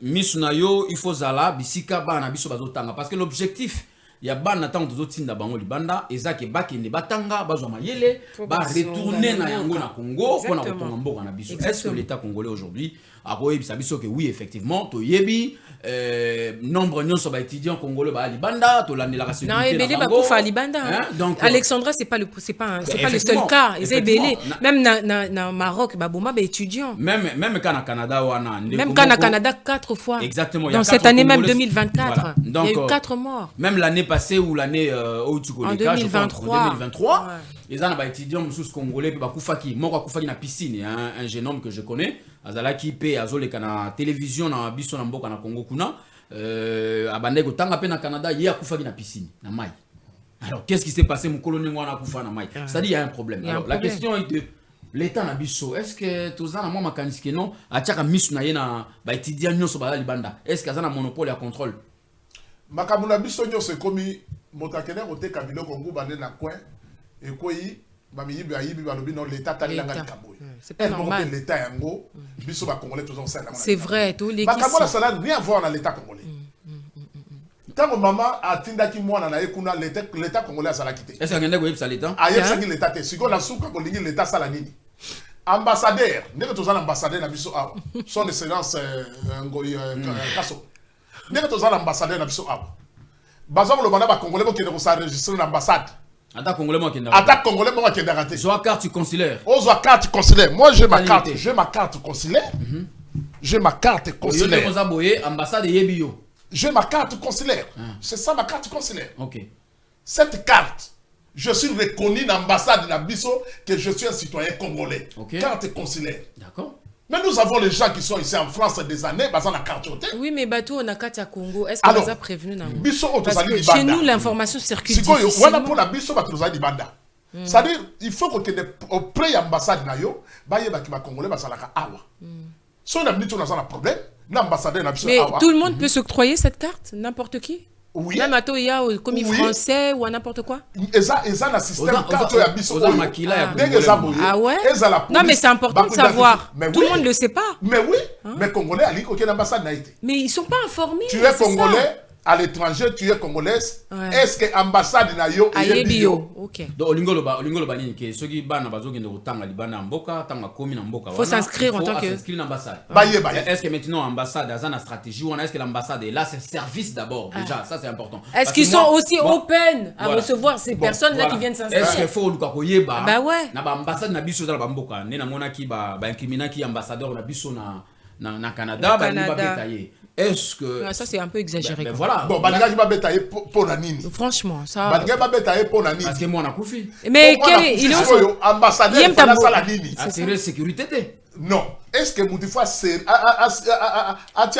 Misunayo, il faut zala, bisika bana biso bazotanga. Parce que l'objectif, il y a bana tant de zotinda bango libanda, ezake bakende batanga, bazoma yele, ba retourner na yango na Congo, pour na kotonga mboka na biso. Est-ce que l'État congolais aujourd'hui a koyebisa biso que oui effectivement, to yebi nombre nyonso ba étudiants congolais ba libanda, to landela ka sécurité. Non, ebele ba kufa libanda. Donc Alexandra c'est pas le seul cas, ebele même na Maroc ba boma ba étudiants. Même quand na Canada wana, même quand na Canada 4 fois. Exactement. Dans cette année même 2024, voilà. Donc, il y a eu 4 morts. Même l'année passée ou l'année où tu connais en 2023. Les gens étudiants musus congolais ba kufaki, moko kufaki na piscine, un jeune homme que je connais, azalaki pe azole kana télévision na biso na mboka na Congo kuna, abande ko tanga pe na Canada, ye akufaki na piscine, na mai. Alors qu'est-ce qui s'est passé mon colonel ngwana kufa na mai? C'est-à-dire il y a un problème. Alors la question est de l'État na biso, est-ce que tozana moi makanisi non atiaka misu na ye na ba étudiant nyonso ba libanda? Est-ce que azana monopole à contrôle? Makamuna biso nyonso ekomi motakene kote kabilo Congo bande na coin et koyi bamiyibi ayibi balobi non l'État talilanga likambo. C'est pas normal. L'État yango biso ba congolais toujours ça. C'est vrai, tous les Makamuna ça n'a rien à voir dans l'État congolais. Tant maman a tindaki mwana na ekuna l'État congolais a quitté. Est-ce que ngende ko yebisa l'État? Aye sangi l'État te siko la souka ko lingi l'État sala nini? Ambassadeur, ndeko tozala ambassadeur na biso awa. Son excellence ngoyi kaso. Ndeko tozala ambassadeur na biso awa. Bazo lo bana ba congolais ko kende ko s'enregistrer l'ambassade. Attaque congolais moi qui Attaque congolais moi qui raté. Soit carte consulaire. Soit carte consulaire. Moi j'ai ma carte, consulaire. J'ai ma carte consulaire. Ambassade Yebio. J'ai ma carte consulaire. C'est ça ma carte consulaire. OK. Cette carte, je suis reconnu dans l'ambassade de Nabiso que je suis un citoyen congolais. Okay. Carte consulaire. D'accord. Mais nous avons les gens qui sont ici en France des années, basant la carte. Oui, mais bateau on a carte à Congo. Est-ce qu'on les a prévenus? Parce que chez nous, l'information circule difficilement. C'est-à-dire, il faut que au pré-ambassade, les Congolais soient awa. Si on a un problème, l'ambassadeur n'a mais tout le monde peut s'octroyer cette carte? N'importe qui? Oui. Même à toi, il y a commis français ou à n'importe quoi. Ils ont un système Ah ouais? Non, mais c'est important de savoir. Tout le monde ne le sait pas. Mais oui. Mais Congolais, aucune ambassade n'a été. Mais ils ne sont pas informés. Tu es Congolais à l'étranger, tu es congolaise. Est-ce que l'ambassade n'a eu bio? Ok. Donc, il faut s'inscrire en tant que. Est-ce que maintenant l'ambassade a une stratégie ou est-ce que l'ambassade est là, c'est service d'abord? Déjà, ça c'est important. Est-ce qu'ils sont aussi open à recevoir ces personnes-là qui viennent s'inscrire? Est-ce qu'il faut le bah ouais. L'ambassade n'a biso dans Bamboka. Né na mona ki ba incrimina ki ambassadeur na biso na Canada, ba ni ba bétailler. Est-ce que ça c'est un peu exagéré? Ben voilà. Bon, Baliga qui va bétailler pour la nini. Franchement, ça. Baliga va bétailler pour la nini. Parce que moi on a koufi. Mais quel il est ambassadeur il faut la nini. C'est sécurité. Non. Est-ce que Moutifa a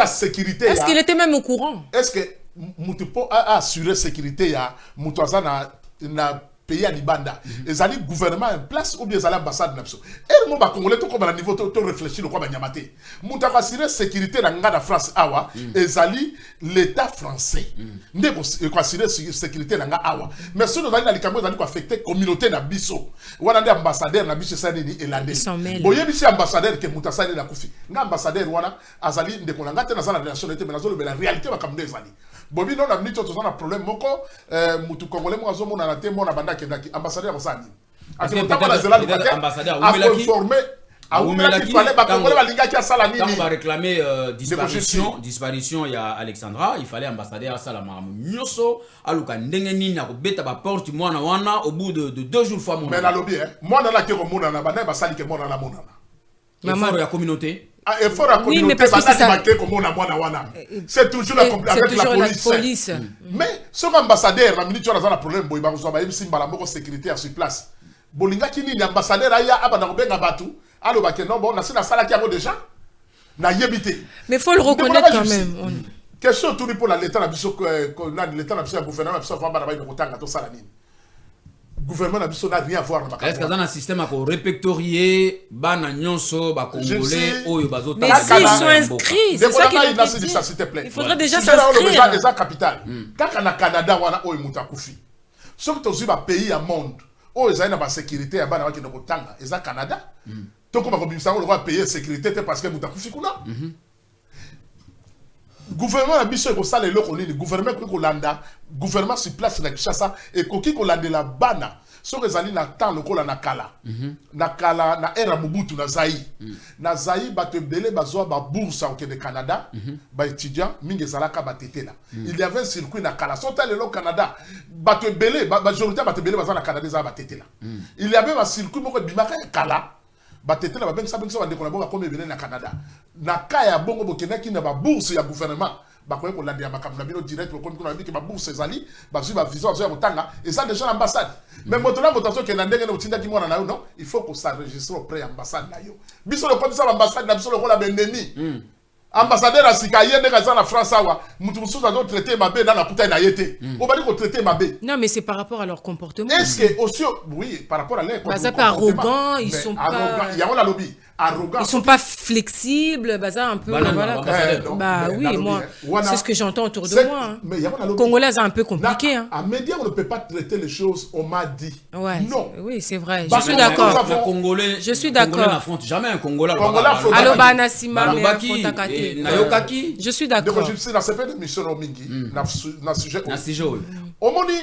sécurité? Est-ce qu'il était même au courant? Est-ce que Moutipo a assuré sécurité ya Moutouaza na pays à Libanda? Ils ont gouvernement en place ou bien ils ont l'ambassade? Et nous, les Congolais, tout comme à niveau, tout réfléchir le quoi Banyamate. Moutouaza assuré sécurité dans la France, awa. Ils ont l'État français. Nous avons assuré sécurité dans la awa. Mais si nous avons les Cameroun, nous avons affecté la communauté na biso. Ou on a des ambassadeurs na biso sanini et la dé. Boye biso ambassadeur que Moutouaza na kufi. Nga ambassadeur wana azali ndekolanga te na la nationalité mais la réalité va comme des années. Bobi non na minute to na problème moko mutu congolais mo azomo na te mo na banda kendaki ambassadeur osani. Ambassadeur a informé il fallait quand on va réclamer disparition il y a Alexandra, il fallait ambassadeur à Salama Nyoso aluka ndenge nini na kobeta ba porte mwana wana au bout de 2 jours fois mais na lobby moi na la ke ko mona na bana ba sali ke mona na mona maman de la communauté effort à communauté, c'est toujours avec la police. Mais ce ambassadeur, la ministre a un problème, il y a une sécurité sur place. Bolinga qui ni ambassadeur aya abana benga batu alo ba non bon na sala sala qui a déjà na yebité. Mais faut le reconnaître quand même. Question tout pour l'état na biso l'état na biso gouvernement na biso fa ba na ba ko tanga to sala nini. Gouvernement na biso n'a rien à voir na est-ce que dans un système à répertorier bana nyonso ba congolais oyo bazota mais s'ils sont inscrits c'est ça s'il te plaît. Il faudrait déjà s'inscrire déjà capital quand na Canada wana oyo mutakufi sauf que tu vas pays à monde oyo ezali na ba sécurité ya bana wa kino kotanga eza Canada to ko ba ko bimisa ko payer sécurité parce que mutakufi kuna gouvernement na biso ko sala eloko nini gouvernement ko landa gouvernement sur place na Kinshasa et koki ko landela bana so ezali na temps lokola na kala na era Mobutu na Zaï bato belé bazwa ba bourse au Canada ba étudiant mingi zalaka batetela il y avait un circuit na kala so tali le Canada bato belé majorité bato belé bazwa na Canada za batetela il y avait un circuit moko bimaka kala batetela ba bengisa ba ndeko na bonga comme belé na Canada na kaya bongo bokenaki na ba bourse ya gouvernement bakoye ko landia makambo na bino direct ko kuna biki ba bourse ezali bazwi ba visa zo ya motanga et ça déjà l'ambassade mais motona motazo ke na ndenge na utinda ki mona na yo non il faut qu'on s'enregistre auprès ambassade na yo biso le comme ça l'ambassade na biso le kola bendeni ambassadeur asika yende ka na France awa mutu musuza do traiter mabe na puta na yete o bali ko traiter mabe non mais c'est par rapport à leur comportement est-ce que aussi oui par rapport à leur comportement arrogant ils sont pas il y a on a lobby arrogant ils sont pas flexibles bazar un peu voilà bah oui moi c'est ce que j'entends autour de moi mais il y a on a Congolais c'est un peu compliqué hein à média on ne peut pas traiter les choses on m'a dit non oui c'est vrai je suis d'accord je suis d'accord n'affronte jamais un Congolais allo bana sima je suis d'accord je suis dans cette émission mingi na sujet omoni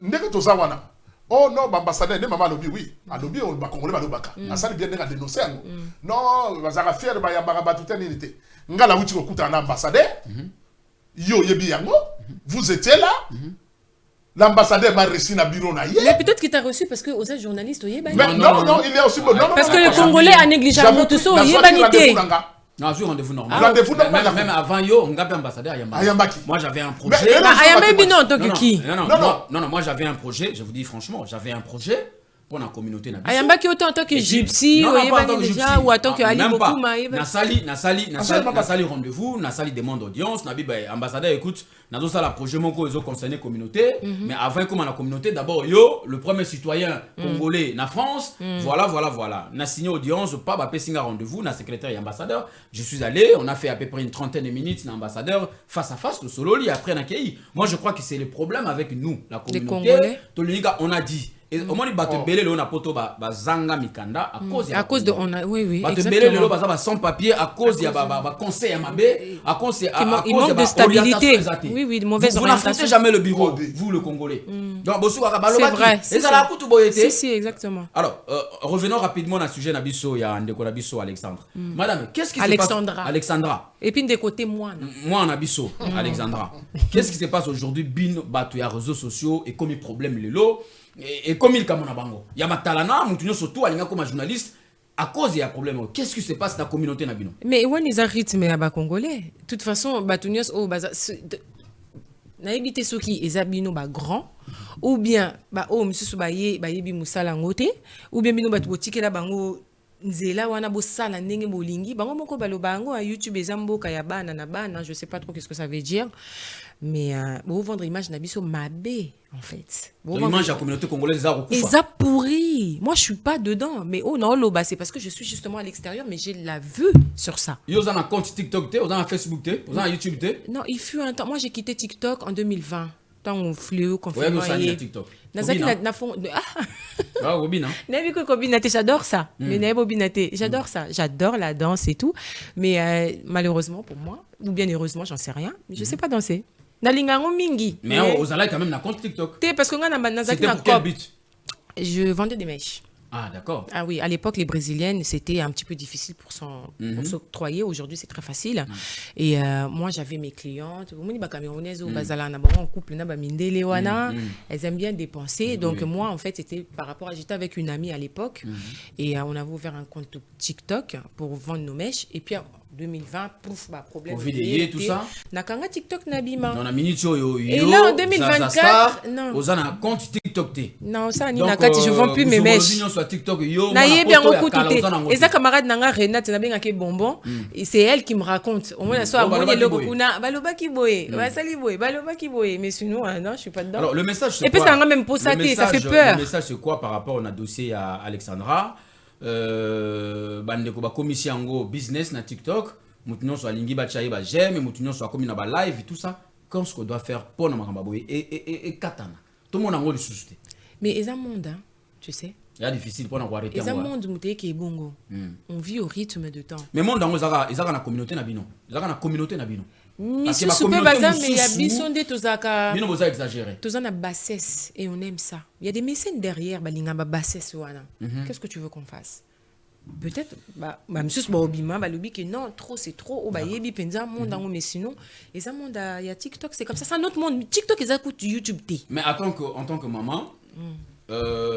ndeke tozawana oh non ambassadeur ne mama lobi oui alobi on ba congolais ba lobaka asali bien ndeka dénoncer ngo non bazaka fier ba yambaka batuta nilité ngala wuti ko kuta na ambassadeur yo yebi yango vous étiez là l'ambassadeur m'a reçu na bureau na hier mais peut-être qu'il t'a reçu parce que aux journalistes oyeba non il est aussi non parce que le congolais a négligé motoso oyeba nité. Non, je rendez-vous normal. Même avant yo, on a ambassadeur Ayambaki. Moi j'avais un projet. Ayambaki non, donc qui? Non, moi j'avais un projet, je vous dis franchement, j'avais un projet pour la communauté na biso. Ayambaki autant en tant que gypsy, déjà ou en tant que Ali Bokuma. Nasali rendez-vous, Nasali demande audience, Nabi ambassadeur écoute, nazo ça la projet moko ezo concerner communauté, mais avant comme la communauté d'abord yo, le premier citoyen congolais na France, voilà. Na signé audience, pas ba pesinga rendez-vous, na secrétaire et ambassadeur, je suis allé, on a fait à peu près une trentaine de minutes na ambassadeur face à face le solo li après na kei. Moi je crois que c'est le problème avec nous, la communauté. Tolika on a dit et au moins les bateaux belé le on a poto ba zanga mikanda à cause de on a oui bateau belé le ba sans papier à cause ya ba conseil à mabé à cause de stabilité oui de mauvaise orientation. Vous n'affrontez jamais le bureau vous le Congolais donc bosu ka balo vrai et ça la kutu boyete si exactement. Alors revenons rapidement à sujet na biso ya ndeko na biso Alexandre madame qu'est-ce qui se passe Alexandra et puis de côté moi na biso Alexandra qu'est-ce qui se passe aujourd'hui bin bateau ya réseaux sociaux et comme problème le lot et comme il kamona bango ya matalana mutunyo surtout alinga comme journaliste à cause il y a problème qu'est-ce qui se passe dans la communauté na bino mais when ils rythme ya ba congolais de toute façon batunios baza na éviter ceux qui ezabino ba grand ou bien ba monsieur bayebi musala ngote ou bien bino batu botikela bango nzela wana bosala ndenge bolingi bango moko baloba bango à YouTube ezamboka ya bana na bana je sais pas trop qu'est-ce que ça veut dire mais bon vendre image na biso mabé en fait l'image de la communauté congolaise ça pourri moi je suis pas dedans mais non loba c'est parce que je suis justement à l'extérieur mais j'ai la vue sur ça yo za na compte TikTok te za na Facebook te za na YouTube te non il fut un temps moi j'ai quitté TikTok en 2020 tant on fléau confinement et TikTok nazaki na fond Robina nabi ko kobinate j'adore ça mais nabi bobinate j'adore ça j'adore la danse et tout mais malheureusement pour moi ou bien heureusement j'en sais rien mais je sais pas danser nalingango mingi mais aux allez quand même na compte TikTok parce que nga nazaki na cop je vendais des mèches Ah, d'accord. Ah oui, à l'époque, les Brésiliennes, c'était un petit peu difficile pour s'octroyer. Aujourd'hui, c'est très facile. Et moi, j'avais mes clientes. Camerounaises ou Bazala, en couple, elles aiment bien dépenser. Donc, moi, en fait, c'était par rapport à... J'étais avec une amie à l'époque. Et on avait ouvert un compte TikTok pour vendre nos mèches. Et puis, en 2020, pouf, problème. Covid, tout ça. Nakanga TikTok Nabima. Dans la minute, et là, en 2024, non. Vous avez un compte TikTok. Non, ça, ni nakati, je ne vends plus mes mèches. TikTok, Naïe bien beaucoup tout. Et ça, camarade Nanga Renate, bonbon. C'est elle qui me raconte. Au moins, soit Baloba qui boye. Baloba qui boye. Mais sinon, non, je ne suis pas dedans. Alors, le message, c'est quoi? Et puis, ça m'a même posé, ça fait peur. Le message, c'est quoi par rapport à dossier à Alexandra? Bandeko ba komisi yango business na TikTok, mutunyo so alingi ba chaye ba j'aime, mutunyo so akomi na ba live et tout ça. Qu'est ce qu'on doit faire pour na makamba boye et katana. Tout le monde a ngoli susute. Mais ils monde, hein, tu sais. C'est difficile pour n'avoir arrêté. Ils monde muteye ki bongo. On vit au rythme de temps. Mais monde dango zaka na communauté na bino. Zaka na communauté na bino. Parce que ma communauté mais il y a bisonde tozaka. Bino boza exagéré. Tozana bassesse et on aime ça. Il y a des mécènes derrière balinga ba bassesse wana. Qu'est-ce que tu veux qu'on fasse? Peut-être monsieur obima balobi que non trop c'est trop o yebi penza monde dango mais sinon et ça monde il y a TikTok c'est comme ça, c'est un autre monde. TikTok ils écoutent YouTube T. Mais en tant que maman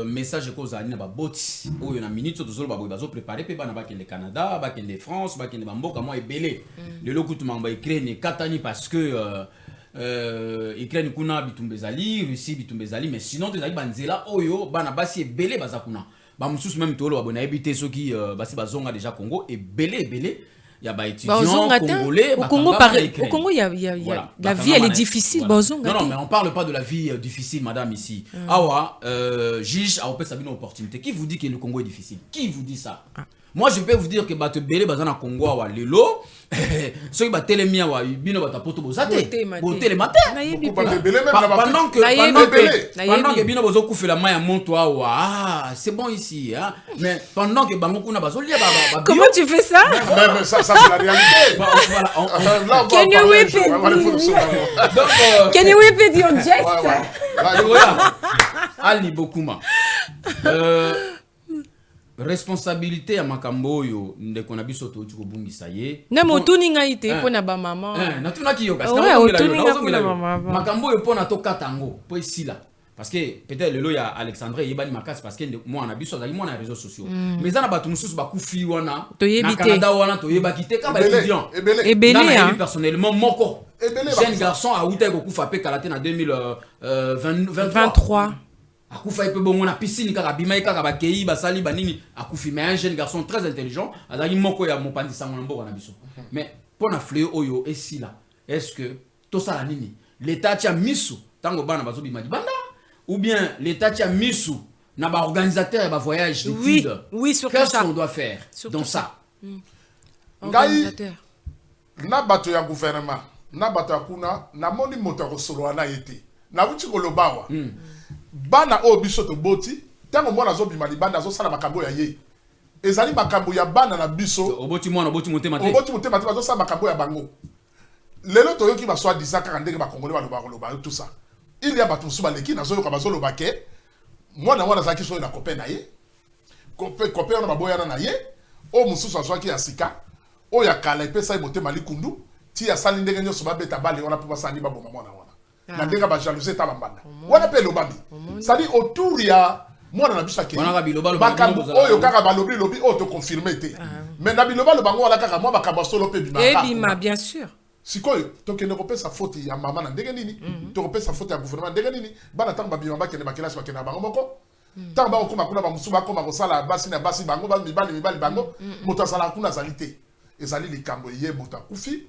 message ko za na ba boti o na minute to zolo ba boy bazo préparer pe bana ba ke le Canada ba ke le France ba ke le mboka moi ebele le lokutu mamba Ukraine katani parce que Ukraine kuna bitumbezali Russie bitumbezali mais sinon tezali banzela oyo bana basi ebele baza kuna ba mususu même tolo ba bona ebité soki basi bazonga déjà Congo ebele il y a des étudiants congolais. Au Congo, la vie elle est difficile. Voilà. Non, mais on parle pas de la vie difficile, madame, ici. Awa, juge, a opé une opportunité. Qui vous dit que le Congo est difficile? Qui vous dit ça? Moi, je peux vous dire que Bato Belé, Bazana Congo, Awa, Lelo, ceux qui battent les miens, Awa, Bino Batapoto, Bozate, Boté les matins. Pendant que Bino Bozo fait la main à Montoa, Awa, c'est bon ici, hein. Mais pendant que Bangoku n'a pas zoli, comment tu fais ça? Mais ça, c'est la réalité. Can you repeat? Can you repeat your geste? Ali Bokuma. Responsabilité à makambo yo ndeko na biso to tiko bungisa ye na motuni ngai te pona ba mama na tuna ki yo kasi makambo yo pona to katango po isila parce que peut-être le lo ya Alexandre yebani makasi parce que moi na biso zali moi na réseaux sociaux mais za na batu mususu ba kufi wana na Canada wana to yebaki te ka ba étudiant ebele personnellement moko jeune garçon a outé ko kufa pe kalaté na 2023 akufa ipe bongo na piscine kaka bimai kaka bakei basali banini akufi mais un jeune garçon très intelligent azali moko ya mopandi sango na mboka na biso mais pona fleur oyo esila est-ce que to sala nini l'état tia misu tango bana bazo bimadi banda ou bien l'état tia misu na ba organisateur ba voyage d'études oui surtout qu'est-ce qu'on doit faire dans ça organisateur na bato ya gouvernement na bato kuna na moni moto ko solo na yete na wuti ko lobawa bana o biso to boti tango mwana zo bima libanda zo sala makambo ya ye ezali makambo ya bana na biso oboti mwana oboti motema te bazo sala makambo ya bango lelo to yoki ba soi disant ka ndenge ba congolais ba loba tout ça il y a batu suba leki na zo yoka bazo loba ke mwana zaki so na copain na ye copain na baboya na ye o mususu azwaki ya sika o ya kala epesa motema likundu ti ya sali ndenge nyoso ba beta bale wana po basali ba boma mwana na ndenge ba jalousie ta bambanda wana pe lobami c'est-à-dire autour ya mwana na biso akeli bakambo oyo kaka balobi lobi o to confirmer te mais na biloba lo bango wala kaka mwa bakamba solo pe bima bien sûr sikoyo to kende ko pesa faute ya mama na ndenge nini to ko pesa faute ya gouvernement ndenge nini bana tango babima bakende bakela bakende na bango moko tango ba okoma kuna ba musuba koma ko sala basi na basi bango ba mibali bango moto sala kuna zalité ezali likambo ye moto akufi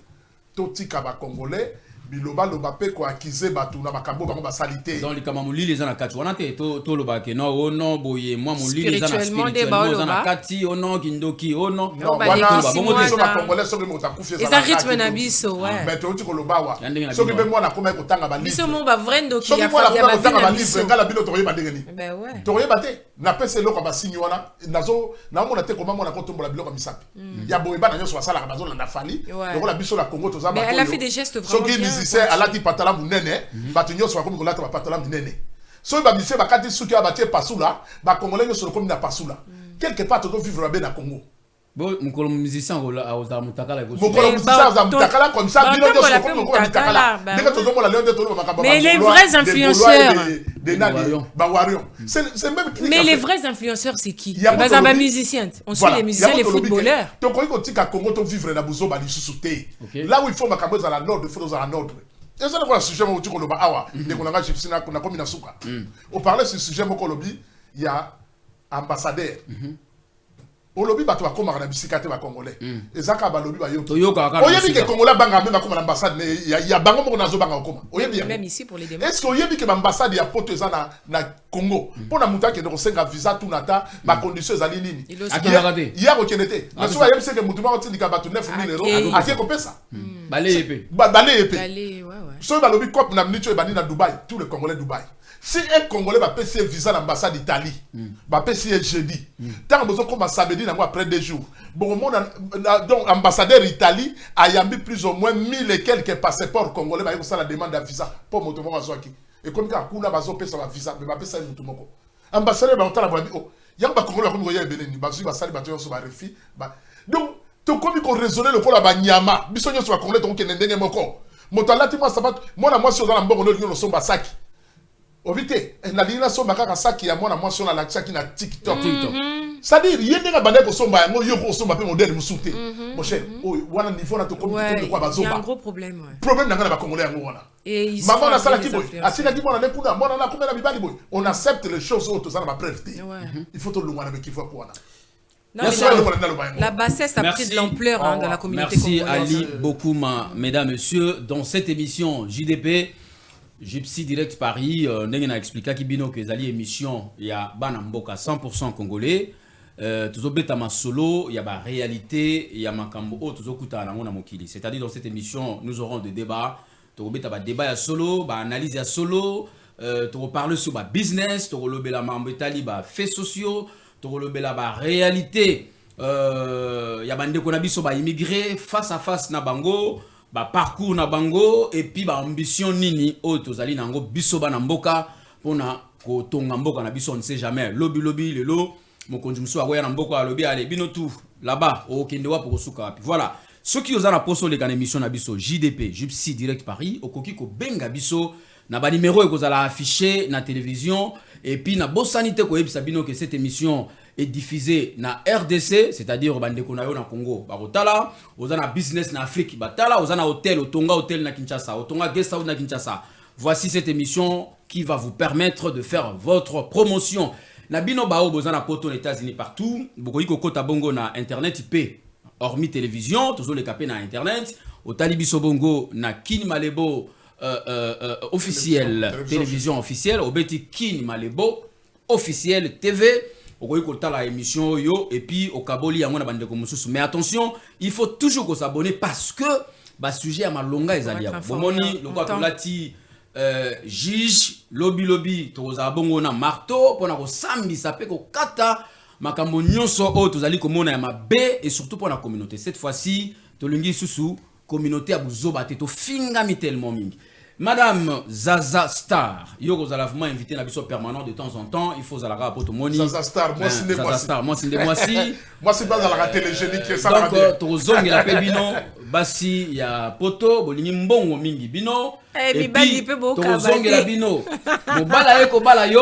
to tika ba congolais biloba loba pe ko accuser batu na makambo bango ba salité dans les kamamuli les ana kati wana te to loba ke no oh non boye moi mon lit les ana spirituellement ana kati oh non kindoki oh non wana bongo te so ba congolais so mo ta kufi ça rythme na biso ouais mais to tiko loba wa so ke be mo na koma ko tanga ba livre biso mo ba vrendo ki ya ba livre ngala bilo to yeba ndenge ni ben ouais to yeba te na pese loko ba sinyi wana nazo na mo na te ko mama na ko tombola biloko misapi ya boye ba na nyoso basala ka bazo na fali lokola biso la Congo to za ba elle a fait des gestes vraiment bien c'est à la di patala munene batu nyos wa ko ngolata ba patala munene so ba bise ba kati suki ba tie pasula ba congolais yo solo comme na pasula quelque part to vivre bien na Congo. Bon, mon musicien aux Amutakala. Mon musicien aux Amutakala comme ça, mais les vrais influenceurs. Mais les vrais influenceurs, c'est qui? Les musiciens. On suit les musiciens, les footballeurs. Donc, on dit qu'à Congo, on vivre dans Bouzo, Bali Soussouté. Là où il faut ma à la nord, il faut à la nord. Et ça, c'est le sujet où on a awa. Dès qu'on a gypsy, on a comme une souka. On parlait sur ce sujet, il y a ambassadeur. Au lobby bato bakoma na bisikate ba congolais ezaka ba lobby ba yo oyebi ke congolais banga même comme l'ambassade mais ya bango moko nazo banga okoma oyebi même ici pour les démarches est-ce que oyebi ke l'ambassade ya poto eza na Congo pona muta ke de senga visa tout nata ba conditions ezali nini ya ko kenete na so yebi se ke mutu ba tindika bato 9000 euros atie ko pesa balé épée balé ouais so ba lobby cop na minute ba na Dubaï tous les congolais Dubaï. Si un Congolais va payer un visa à l'ambassade d'Italie, va payer un jeudi, tant que besoin comme samedi, après 2 jours. Bon, donc ambassadeur d'Italie a yambi plus ou moins 1000 et quelques passeports congolais, va y la demande de visa pour moto qui. Et comme quand on a besoin de un visa, mais va payer un moto. Ambassadeur va entendre la oh, il y a un Congolais comme il y a Bénin, il va salir battre sur la refi. Donc, tout comme il faut raisonner le pôle à Banyama, bisogno sur la Congolais, donc il y a un dernier mot. Motalati, moi, ça va, moi, si on a un bon on sommes à Saki. Ovité, na lina somba kaka saki ya mwana mwasi na lakisa ki na TikTok. C'est-à-dire yende nga bande ko somba yango yo ko somba pe modèle musuté. Mon cher, wana niveau na to comme quoi bazomba. Il y a un gros problème ouais. Problème na ba congolais yango wana. Et maman na sala ki boy, asina ki mwana na kuna, mwana na kuma na bibali boy. On accepte les choses autres ça na ba preuve. Il faut to lungwana be kifa ko wana. La bassesse a pris de l'ampleur dans la communauté congolaise. Merci Ali beaucoup mesdames messieurs dans cette émission JDP Gypsy Direct Paris, nous a expliqué qu'il y a une émission, il y a Banamboka 100% congolais. Tout solo, il y a la réalité, il y a c'est-à-dire dans cette émission, nous aurons des débats. Tu as des débats solo, des analyses solo, tu parles sur le business, tu as faits sociaux, tu as la réalité. Il y a des immigrés face à face na bango. Ba parcours na bango et puis ba ambition nini o tozali nango biso bana mboka pona ko tonga mboka na biso on ne sait jamais lobby lelo mokonzi muso akoya na mboka lobby ale bino tout là-bas au kendewa pour suka wapi voilà ceux qui osana poso le kana émission na biso JDP Gypsy Direct Paris okoki ko benga biso na ba numéro ekozala affiché na télévision et puis na bosanité ko yebisa bino que cette émission est diffusé na RDC, c'est-à-dire bandeko na yo na Congo bakotala, ozana business na Afrique batala, ozana hôtel, otonga hôtel na Kinshasa, otonga guest house na Kinshasa. Voici cette émission qui va vous permettre de faire votre promotion. Na bino bao bozana poto aux États-Unis partout, bokoyi kokota bongo na internet IP, hormis télévision, toujours les capés na internet, au talibiso bongo na Kin Malebo officiel, télévision officielle, au beti Kin Malebo officiel TV. La émission yo et puis au kaboli ya mwana bandeko mususu mais attention il faut toujours qu'on s'abonne parce que ba sujet à malonga ezali ya bomoni lokwa tolati juge lobby toza bongo na marteau pona ko sambisa pe ko kata makambo nyonso o tozali komona ya mabe et surtout pour la communauté cette fois-ci tolingi susu communauté ya buzoba te to fingami tellement mingi. Madame Zaza Star, Yoko Zalavma invité na biso permanent de temps en temps, il faut Zalara Potomoni. Zaza Star, moi c'est Zaza Star, moi c'est des mois-ci. Moi c'est pas dans la télégénique, ça va bien. Donc Tozong la Pebino, Bassi il y a Poto, Bolini Mbongo mingi bino. Et puis Tozong la Bino. Mobala eko bala yo.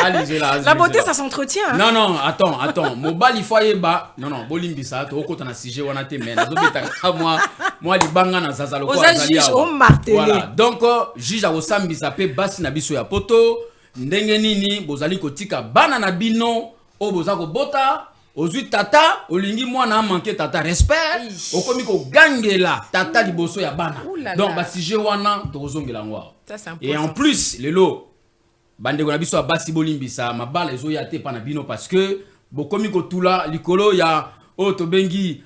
Allez là. La beauté ça s'entretient. Non non, attends, Mobali foyer ba. Non, Bolimbi ça, to ko tana sujet wana te mais nazobeta moi li banga na Zaza loko azali. Voilà. Donc juge a osambisa pe basi na biso ya poto ndenge nini bozali kotika bana na bino o bozako bota ozui tata olingi mwana manquer tata respect okomi ko gangela tata liboso ya bana. Donc ba sujet wana tozongela ngwa. Et en plus lelo bandeko na biso ya basi bolimbisa mabala ezo ya te pa na bino parce que bokomi ko tula likolo ya o to bengi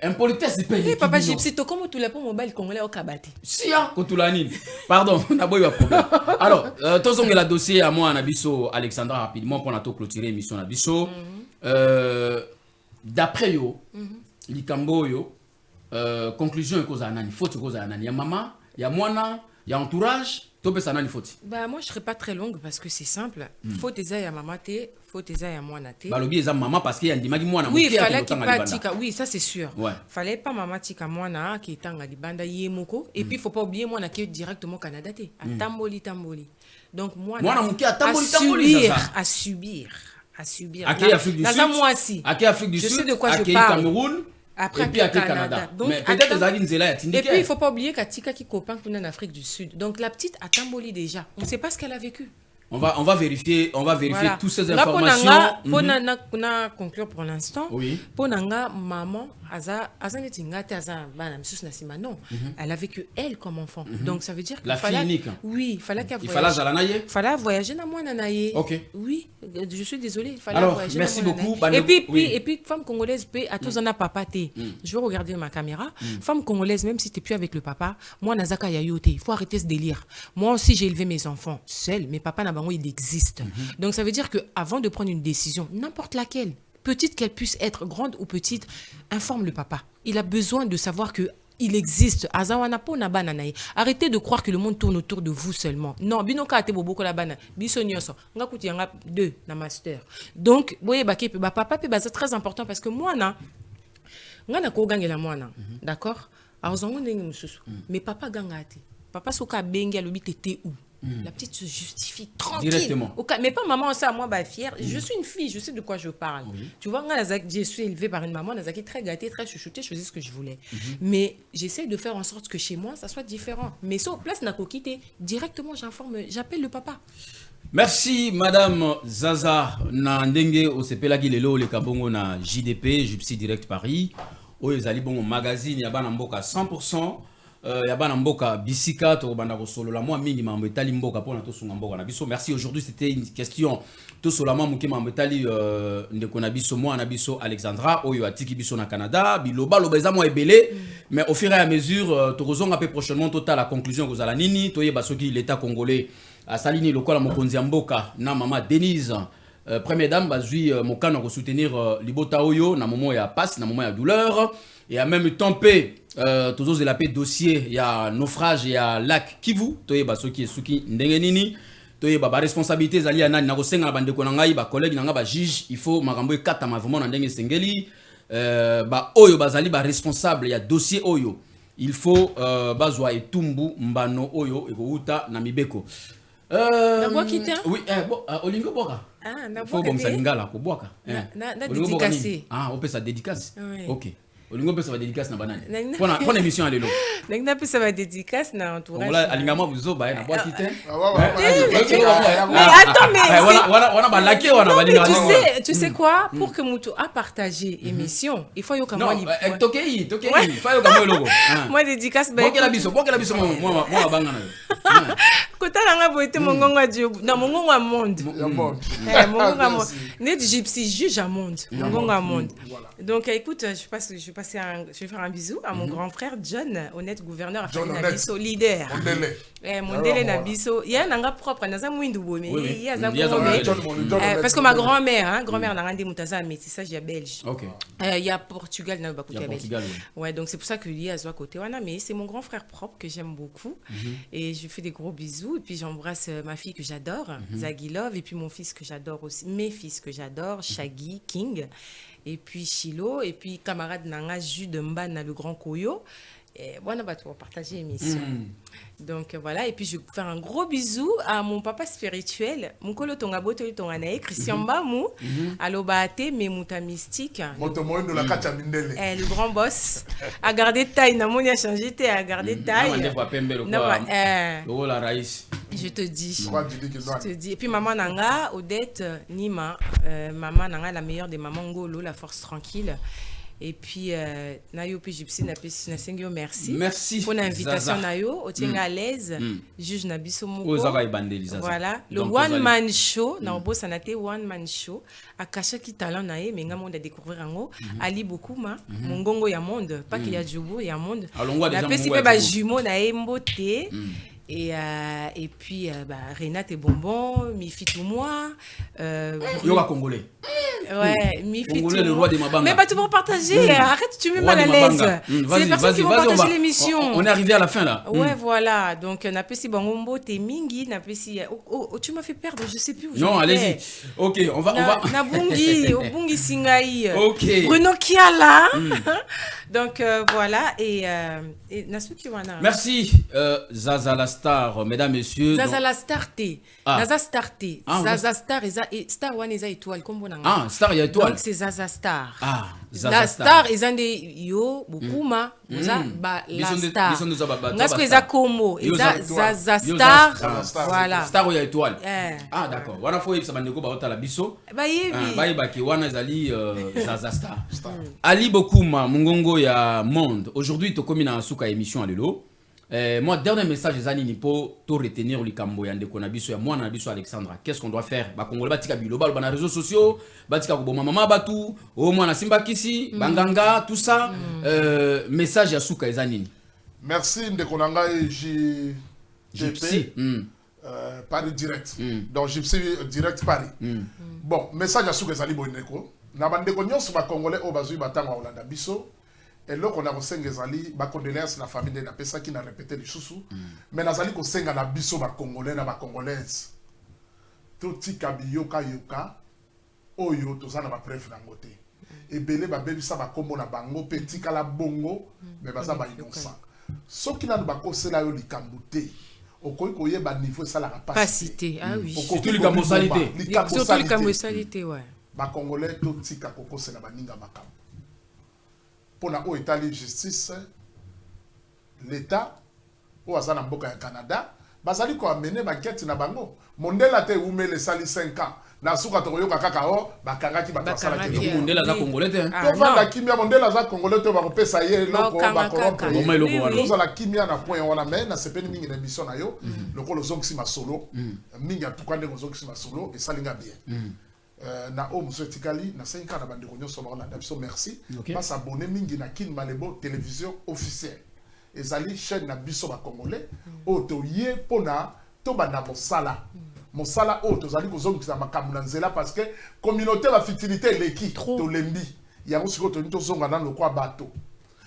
impolitesse du pays. Papa Gypsy, to comment tu l'as pour mobile congolais au Kabati? Si ya kotulanine. Pardon, na boy problème. Alors, tozonge la dossier à moi na biso Alexandra rapidement pour na to clôturer émission na biso. D'après yo, likambo yo conclusion ko za nani, faute ko za nani. Ya mama, ya mwana, ya entourage, Topé ça n'a faute. Bah moi je serais pas très longue parce que c'est simple. Faute eza ya maman té, faute eza ya mwana té. Bah lobi eza maman parce qu'il y a ndimaki mwana. Oui, fallait qu'il pas tika. Oui, ça c'est sûr. Ouais. Fallait pas maman tika mwana qui tanga libanda yemoko et puis faut pas oublier mwana qui est directement au Canada té. À tamboli. Donc mwana muki à tamboli à subir. À quelle Afrique du Sud? À quelle Afrique du Sud? Je sais de quoi je parle. Cameroun. Après, et puis à Canada. Donc, mais peut-être que et puis il ne faut pas oublier qu'Atika qui copain qu'on est en Afrique du Sud. Donc la petite a Tamboli déjà. On ne sait pas ce qu'elle a vécu. On va vérifier voilà. Toutes ces informations. Pour conclure pour l'instant. Oui. Pour nanga maman non. Elle a vécu elle comme enfant. Donc ça veut dire que la fille unique. Oui, il fallait qu'elle voyage. Il fallait voyager dans moi nanaye. OK. Oui, je suis désolée, il fallait alors, voyager. Merci beaucoup. Et puis femme congolaise peut à tous en a papa té. Je vais regarder ma caméra. Femme congolaise même si tu n'es plus avec le papa, moi nazaka yayote, il faut arrêter ce délire. Moi aussi j'ai élevé mes enfants seul, mais papa n'a il existe. Donc ça veut dire que avant de prendre une décision, n'importe laquelle, petite qu'elle puisse être, grande ou petite, informe le papa. Il a besoin de savoir que il existe. Arrêtez de croire que le monde tourne autour de vous seulement. Non, binoka ate boboko la bana. Biso nyoso. Nga kuti yanga 2 na master. Donc, boye baké pe papa pe c'est très important parce que moi na nga ko gangela mwana. D'accord? Alors zongo ndenge mususu. Mais papa ganga ate. Papa soka bengi alobi tete où? La petite se justifie tranquille. Directement. Mais pas maman, ça, moi, bah, fière. Je suis une fille, je sais de quoi je parle. Tu vois, je suis élevée par une maman, Nazaki très gâtée, très chouchoutée, je faisais ce que je voulais. Mais j'essaie de faire en sorte que chez moi, ça soit différent. Mais sur place, n'a qu'au quitter. Directement, j'appelle le papa. Merci, Madame Zaza. Na ndenge osepelaki lelo le kabongo na JDP, Gypsy Direct Paris. Oyezali bongo magazine ya bana mboka 100%. Ya bana mboka bisika to banda ko solo la moi mingi mambo etali mboka pona to sunga mboka na biso. Merci, aujourd'hui c'était une question to solo la muke mambo etali ndeko na biso moi na biso Alexandra oyo atiki biso na Canada biloba lobeza mo ebele mais au fur et à mesure to kozonga pe prochainement total la conclusion kozala nini to yeba soki l'état congolais a salini lokola mokonzi ya mboka na mama Denise première dame bazui mokano ko soutenir libota oyo na moment ya passe na moment ya douleur et en même temps toujours la paix dossier il y a naufrage il y a lac Kivu toye basoki esuki ndenge nini toye ba responsabilité zali ya nani na kosenga bande ko ngai ba collègue nanga ba juge il faut makambo ekata ma vraiment na ndenge sengeli ba oyo bazali ba responsable ya dossier oyo il faut bazwa etumbu mbano oyo ekouta na mibeko oui olingo boka faut bom salingala ko boka na dédicacé on peut ça dédicace OK olingo pesa ba dédicace na banane pona émission à lelo nengna pesa ba dédicace na entourage on alingama buzo ba na boîte te mais attends mais wana ba laquer wana ba linga tu sais quoi pour que mutu a partagé émission il faut yo kama li tokei il faut yo kama logo moi dédicace ba bokela biso moi banga na kotala nga boite mongongo a Dieu na mongongo a monde mongongo a monde net Gypsy juge à monde mongongo a monde donc écoute je vais faire un bisou à mon grand frère John, honnête gouverneur à Fali Nabiso, leader. Mondele Nabiso. Il y a un anga propre, naza mwindu bomé. Il y a parce que ma grand-mère, grand-mère n'a rendu mutaza métissage ya belge. Il y a Portugal na bakuta belge. Ouais, donc c'est pour ça que lui a côté wana, mais c'est mon grand frère propre que j'aime beaucoup et je fais des gros bisous et puis j'embrasse ma fille que j'adore, Zagi Love, et puis mon fils que j'adore aussi, mes fils que j'adore, Shaggy King. Et puis Chilo, et puis camarade Nanga Jus de Mbana, le grand Koyo. Et voilà, bah, tu vas partager l'émission. Donc voilà, et puis je vais faire un gros bisou à mon papa spirituel, mon colo tonga boto tonga nae, Christian Bamou, à l'Obate, mais mouta mystique. Le grand boss. A garder taille, n'a mon a changé, à garder taille. Je te dis. Et puis maman Nanga, Odette, Nima, maman Nanga, la meilleure des mamans Ngolo, la force tranquille. Et puis Nayo puis Gypsy Nasengio merci pour l'invitation Nayo au tient à l'aise juge Nabiso Moko voilà le one man show na obo sanate one man show akasha ki talent nae mais nga monde à découvrir ngo ali beaucoup mongongo ya monde pas qu'il y a jubo ya monde la pesi pe ba jumeau nae mbote Et puis, Renate et Bonbon, Mifi tout moi. Yoga congolais. Ouais, Mifi Congolais, le roi des Mabanga. Mais pas tout pour partager. Arrête, tu mets mal à l'aise. C'est les personnes qui vont partager l'émission. On est arrivé à la fin là. Ouais, voilà. Donc, Napesi Bangombo, Temingi, Napesi. Oh, tu m'as fait perdre, je sais plus où. Non, allez-y. Ok, on va. Nabungi, Obungi Singaï. Ok. Bruno Kiala. Donc, voilà. Et merci, Zaza la star, mesdames, messieurs. Zaza la star T. Zaza star T. Zaza star et Star One eza étoile. Ah, star il y a étoile. Donc c'est Zaza star. Ah, Zaza la star eza nde yo bukuma za ba la star. Ngasko eza Komo eza Zaza star. Voilà. Star il y a étoile. Ah d'accord. Wana fo yebisa bandeko ba ota la biso. Ba yebi. Ba yebaki wana ezali Zaza star. Ali Bokuma Mungongo ya Monde. Aujourd'hui to komi na suka émission à lelo. Moi, dernier message, les amis, pour tout retenir le Cambo yande konabiso ya moi nabiso Alexandra. Qu'est-ce qu'on doit faire? Ba Congolais batika biloba ba na réseaux sociaux, batika ko mama batu, au moins na Simba Kisi, Banganga, tout ça. Message ya suka les amis. Merci Ndekonanga et JGP. Paris direct. Donc Gypsy direct Paris. Bon, message à suka les amis boneko. Na bandeko nyonso ba Congolais o bazui batanga Olanda biso. Et là, on a reçu ba condoléances la famille de la personne qui n'a répété les choussous. Mais nous allons senga na biso ba Congolais na ba Congolaises. Tout tika biyoka yoka oyo tozana ba preuve na ngote. Et belé ba bebi sa ba kombo na bango petit kala bongo mais baza ba innocent. Ce qui n'a ba kosela yo likambuté. Okoyi koye ba niveau ça la capacité. Ah oui. Surtout likamosalité. Surtout likamosalité ouais. Ba Congolais tout tika kokosela ba ninga makambo. Pour la haute Italie justice, l'État, ou à Zanamboka et Canada, bazali ko amener ma quête na bango. Mondela te oume les sali 5 ans. Na suka to yoka kakao, bakanga ki batwasala ke. Mondela za congolais te. To va la kimia mondela za congolais to ba kopesa ye loko ba corrompre. Nous la kimia na point wana mais na sepeni mingi na mission na yo, loko lozongsi masolo, mingi atukande lozongsi masolo et salinga bien. Na o monsieur Tikali na 5 ans na bande konyo so na biso merci pas s'abonner mingi na kin malebo télévision officielle ezali chaîne na biso ba congolais o to ye pona to banda mosala o to zali kozongisa makambo na nzela parce que communauté la fertilité leki to lembi ya ko to nto zonga na lokwa bato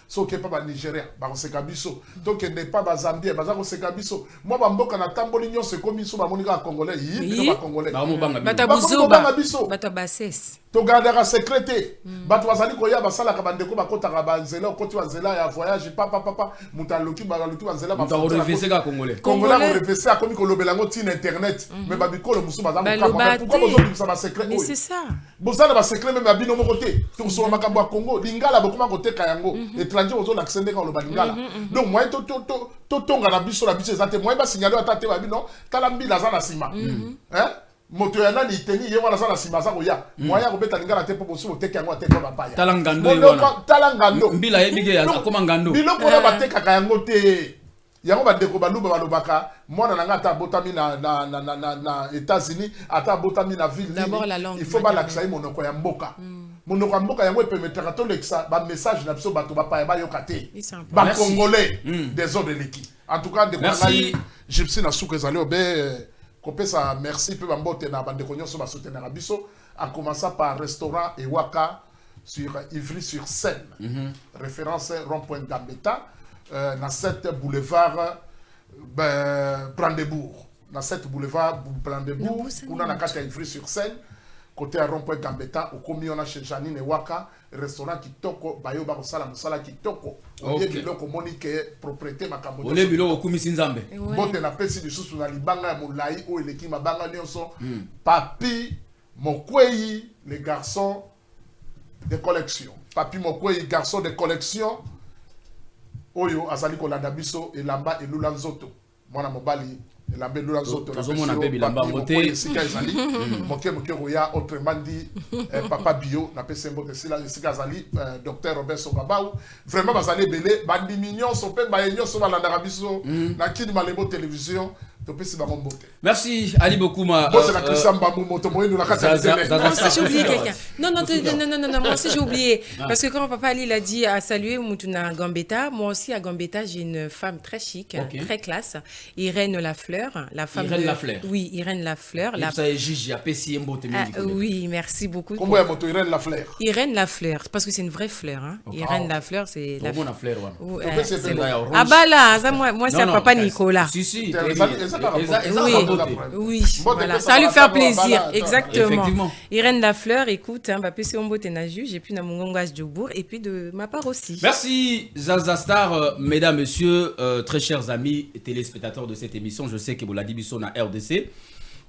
so ke pa ba Nigeria ba koseka biso donc ne pas ba Zambie ba za koseka biso moi ba mboka na tamboli nyonso komi so ba monika congolais yi ba congolais ba mo banga biso bata bases to gardera secrété bato bazali koya basala ka bandeko bakotaka banzela okoti banzela ya voyage papa mutaloki banzela ba refese ka congolais congolais refese akomi kolobela ngo tin internet mais ba bikolo musu baza mokamba pourquoi bozo bisa ba secret mais c'est ça bozana ba secret même abino moko te to so makambo ya Congo lingala bokoma koteka yango étranger ozo l'accender ka loba lingala donc moi to tonga na biso ezate moi ba signaler atate ba bino tala mbila za na sima hein moto ya nani iteni ye wana sana sima za koya moya kobeta lingala te popo so teka yango ateka ba paya talangando mbila yebike ya akoma ngando biloko na bateka ka yango te yango bandeko baluba balobaka mwana nanga ata botami na États-Unis ata botami na ville il faut ba laksa monoko ya mboka monoko ya mboka yango permettra to leksa ba message na biso bato ba paya ba yokate ba congolais des ordres de l'équipe en tout cas de merci Gypsy na souka ezali obe kopesa merci pe bambote na bandeko nyonso ba soutenir biso en commençant par restaurant Ewaka sur Ivry-sur-Seine référence rond-point Gambetta dans 7 boulevard Brandebourg dans 7 boulevard Brandebourg on a la carte Ivry-sur-Seine côté à rond-point Gambetta au commis on a chez Janine Ewaka restaurant kitoko bayo ba kosala musala kitoko oye biloko monique propriété makambo ole biloko kumisi nzambe bote na pesi lisusu na libanga ya molai o eleki mabanga nyonso Papi Mokwei les garçons de collection Papi Mokwei garçon de collection oyo azali kolanda biso elamba elula nzoto mwana mobali elamba elula nzoto na zomona pe bilamba ngote sika ezali moke roya autrement dit papa bio na pese mbote sika azali docteur Robert Sokabau vraiment bazali belé bandi mignon so pe ba nyonso balanda biso na kini malembo télévision Merci Ali Bokouma. Moi j'ai oublié quelqu'un. Non, moi aussi j'ai oublié. Parce que quand papa Ali l'a dit à saluer Moutouna Gambetta, moi aussi à Gambetta, j'ai une femme très chic, très classe, Irène Lafleur, la femme Irène de... Lafleur. Oui, Irène Lafleur. Oui, merci beaucoup. Comment est Irène Lafleur? Irène Lafleur, parce que c'est une vraie fleur. Hein. Irène Lafleur, c'est la fleur. Ah bah là, ça, moi c'est papa Nicolas. Si. Oui, voilà, ça va lui faire plaisir, exactement. Irène Lafleur, écoute, bah puis c'est un beau juge et puis na Mungongas Djobour et puis de ma part aussi. Merci Zaza Star, mesdames, messieurs, très chers amis téléspectateurs de cette émission. Je sais que vous l'avez dit sur la RDC.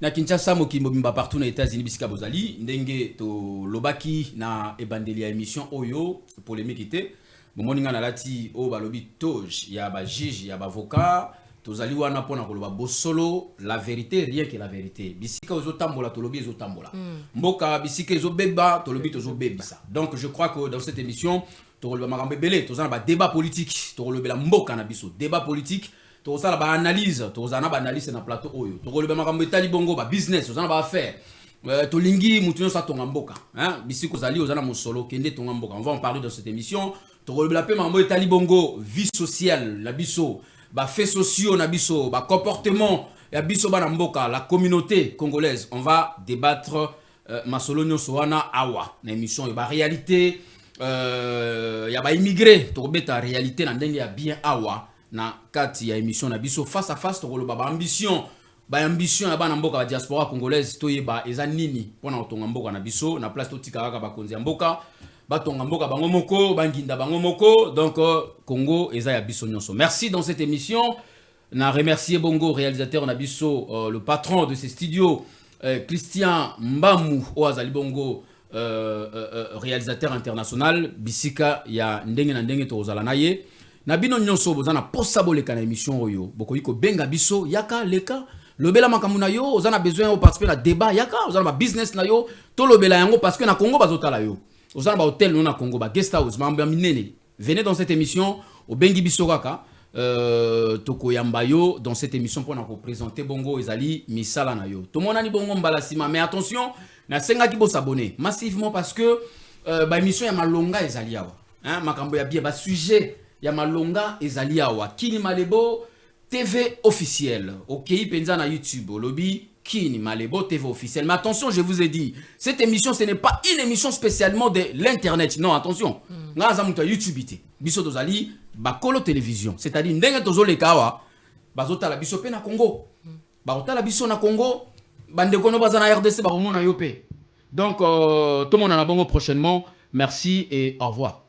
Na Kinshasa moki mobimba partout na États-Unis bisika bozali ndenge to lobaki na ebandeli ya émission oyo polémique était moninga na lati o balobi toj ya ba juge ya ba avocat tozali wana pona koloba bosolo la vérité rien que la vérité bisika ozotambola tolobi ezotambola mboka bisika ezobeba tolobi tozobebisa. Donc je crois que dans cette émission toloba makambe belé tozana ba débat politique tolobela mboka na biso débat politique tozana ba analyse na plateau oyo tolobela makambe tali bongo ba business tozana ba affaire tolingi mutu nyonso atonga mboka hein bisika ozali ozana mosolo kende tonga mboka. On va en parler dans cette émission tolobela pe makambe tali bongo vie sociale la biso ba faits sociaux na biso ba comportement ya biso bana mboka la communauté congolaise. On va débattre masolo nyonso wana awa na émission ya ba réalité ya ba immigré to beta réalité na ndenge ya bien awa na kati ya émission na biso face à face to ba ambition ya bana mboka ba diaspora congolaise to yeba eza nini pona otonga mboka na biso na place to tika kaka ba konzi ya mboka batonga mboka bango moko banginda bango moko. Donc Congo eza ya biso nyonso. Merci dans cette émission. Na remercier bongo réalisateur na biso le patron de ces studios Christian Mbamou Oazali bongo réalisateur international bisika ya ndenge na ndenge to ozala na ye na bino nyonso bozana posa boleka na émission oyo bokoyiko benga biso yaka leka lobela makambo na yo ozana besoin de participer na débat yaka ozana ba business na yo to lobela yango parce que na Congo bazotala yo ozana ba hôtel na Congo ba guest house mambo minene. Venez dans cette émission au bengi biso kaka toko yamba yo dans cette émission pour nous présenter bongo ezali misala na yo to monani bongo mbala sima. Mais attention na senga ki bo s'abonner massivement parce que ba émission ya malonga ezali awa hein makambo ya bien ba sujet ya malonga ezali awa Kini Malebo TV officiel OK penza na YouTube lobby Kini Malebo TV officiel. Mais attention, je vous ai dit, cette émission ce n'est pas une émission spécialement de l'internet. Non, attention. Nga za muta YouTube ité. Biso tozali bakolo télévision. C'est-à-dire ndenge tozoleka awa bazota la biso pe na Congo. Bazota la biso na Congo, bandeko no bazana RDC ba na yo pe. Donc tout le monde en a bongo prochainement. Merci et au revoir.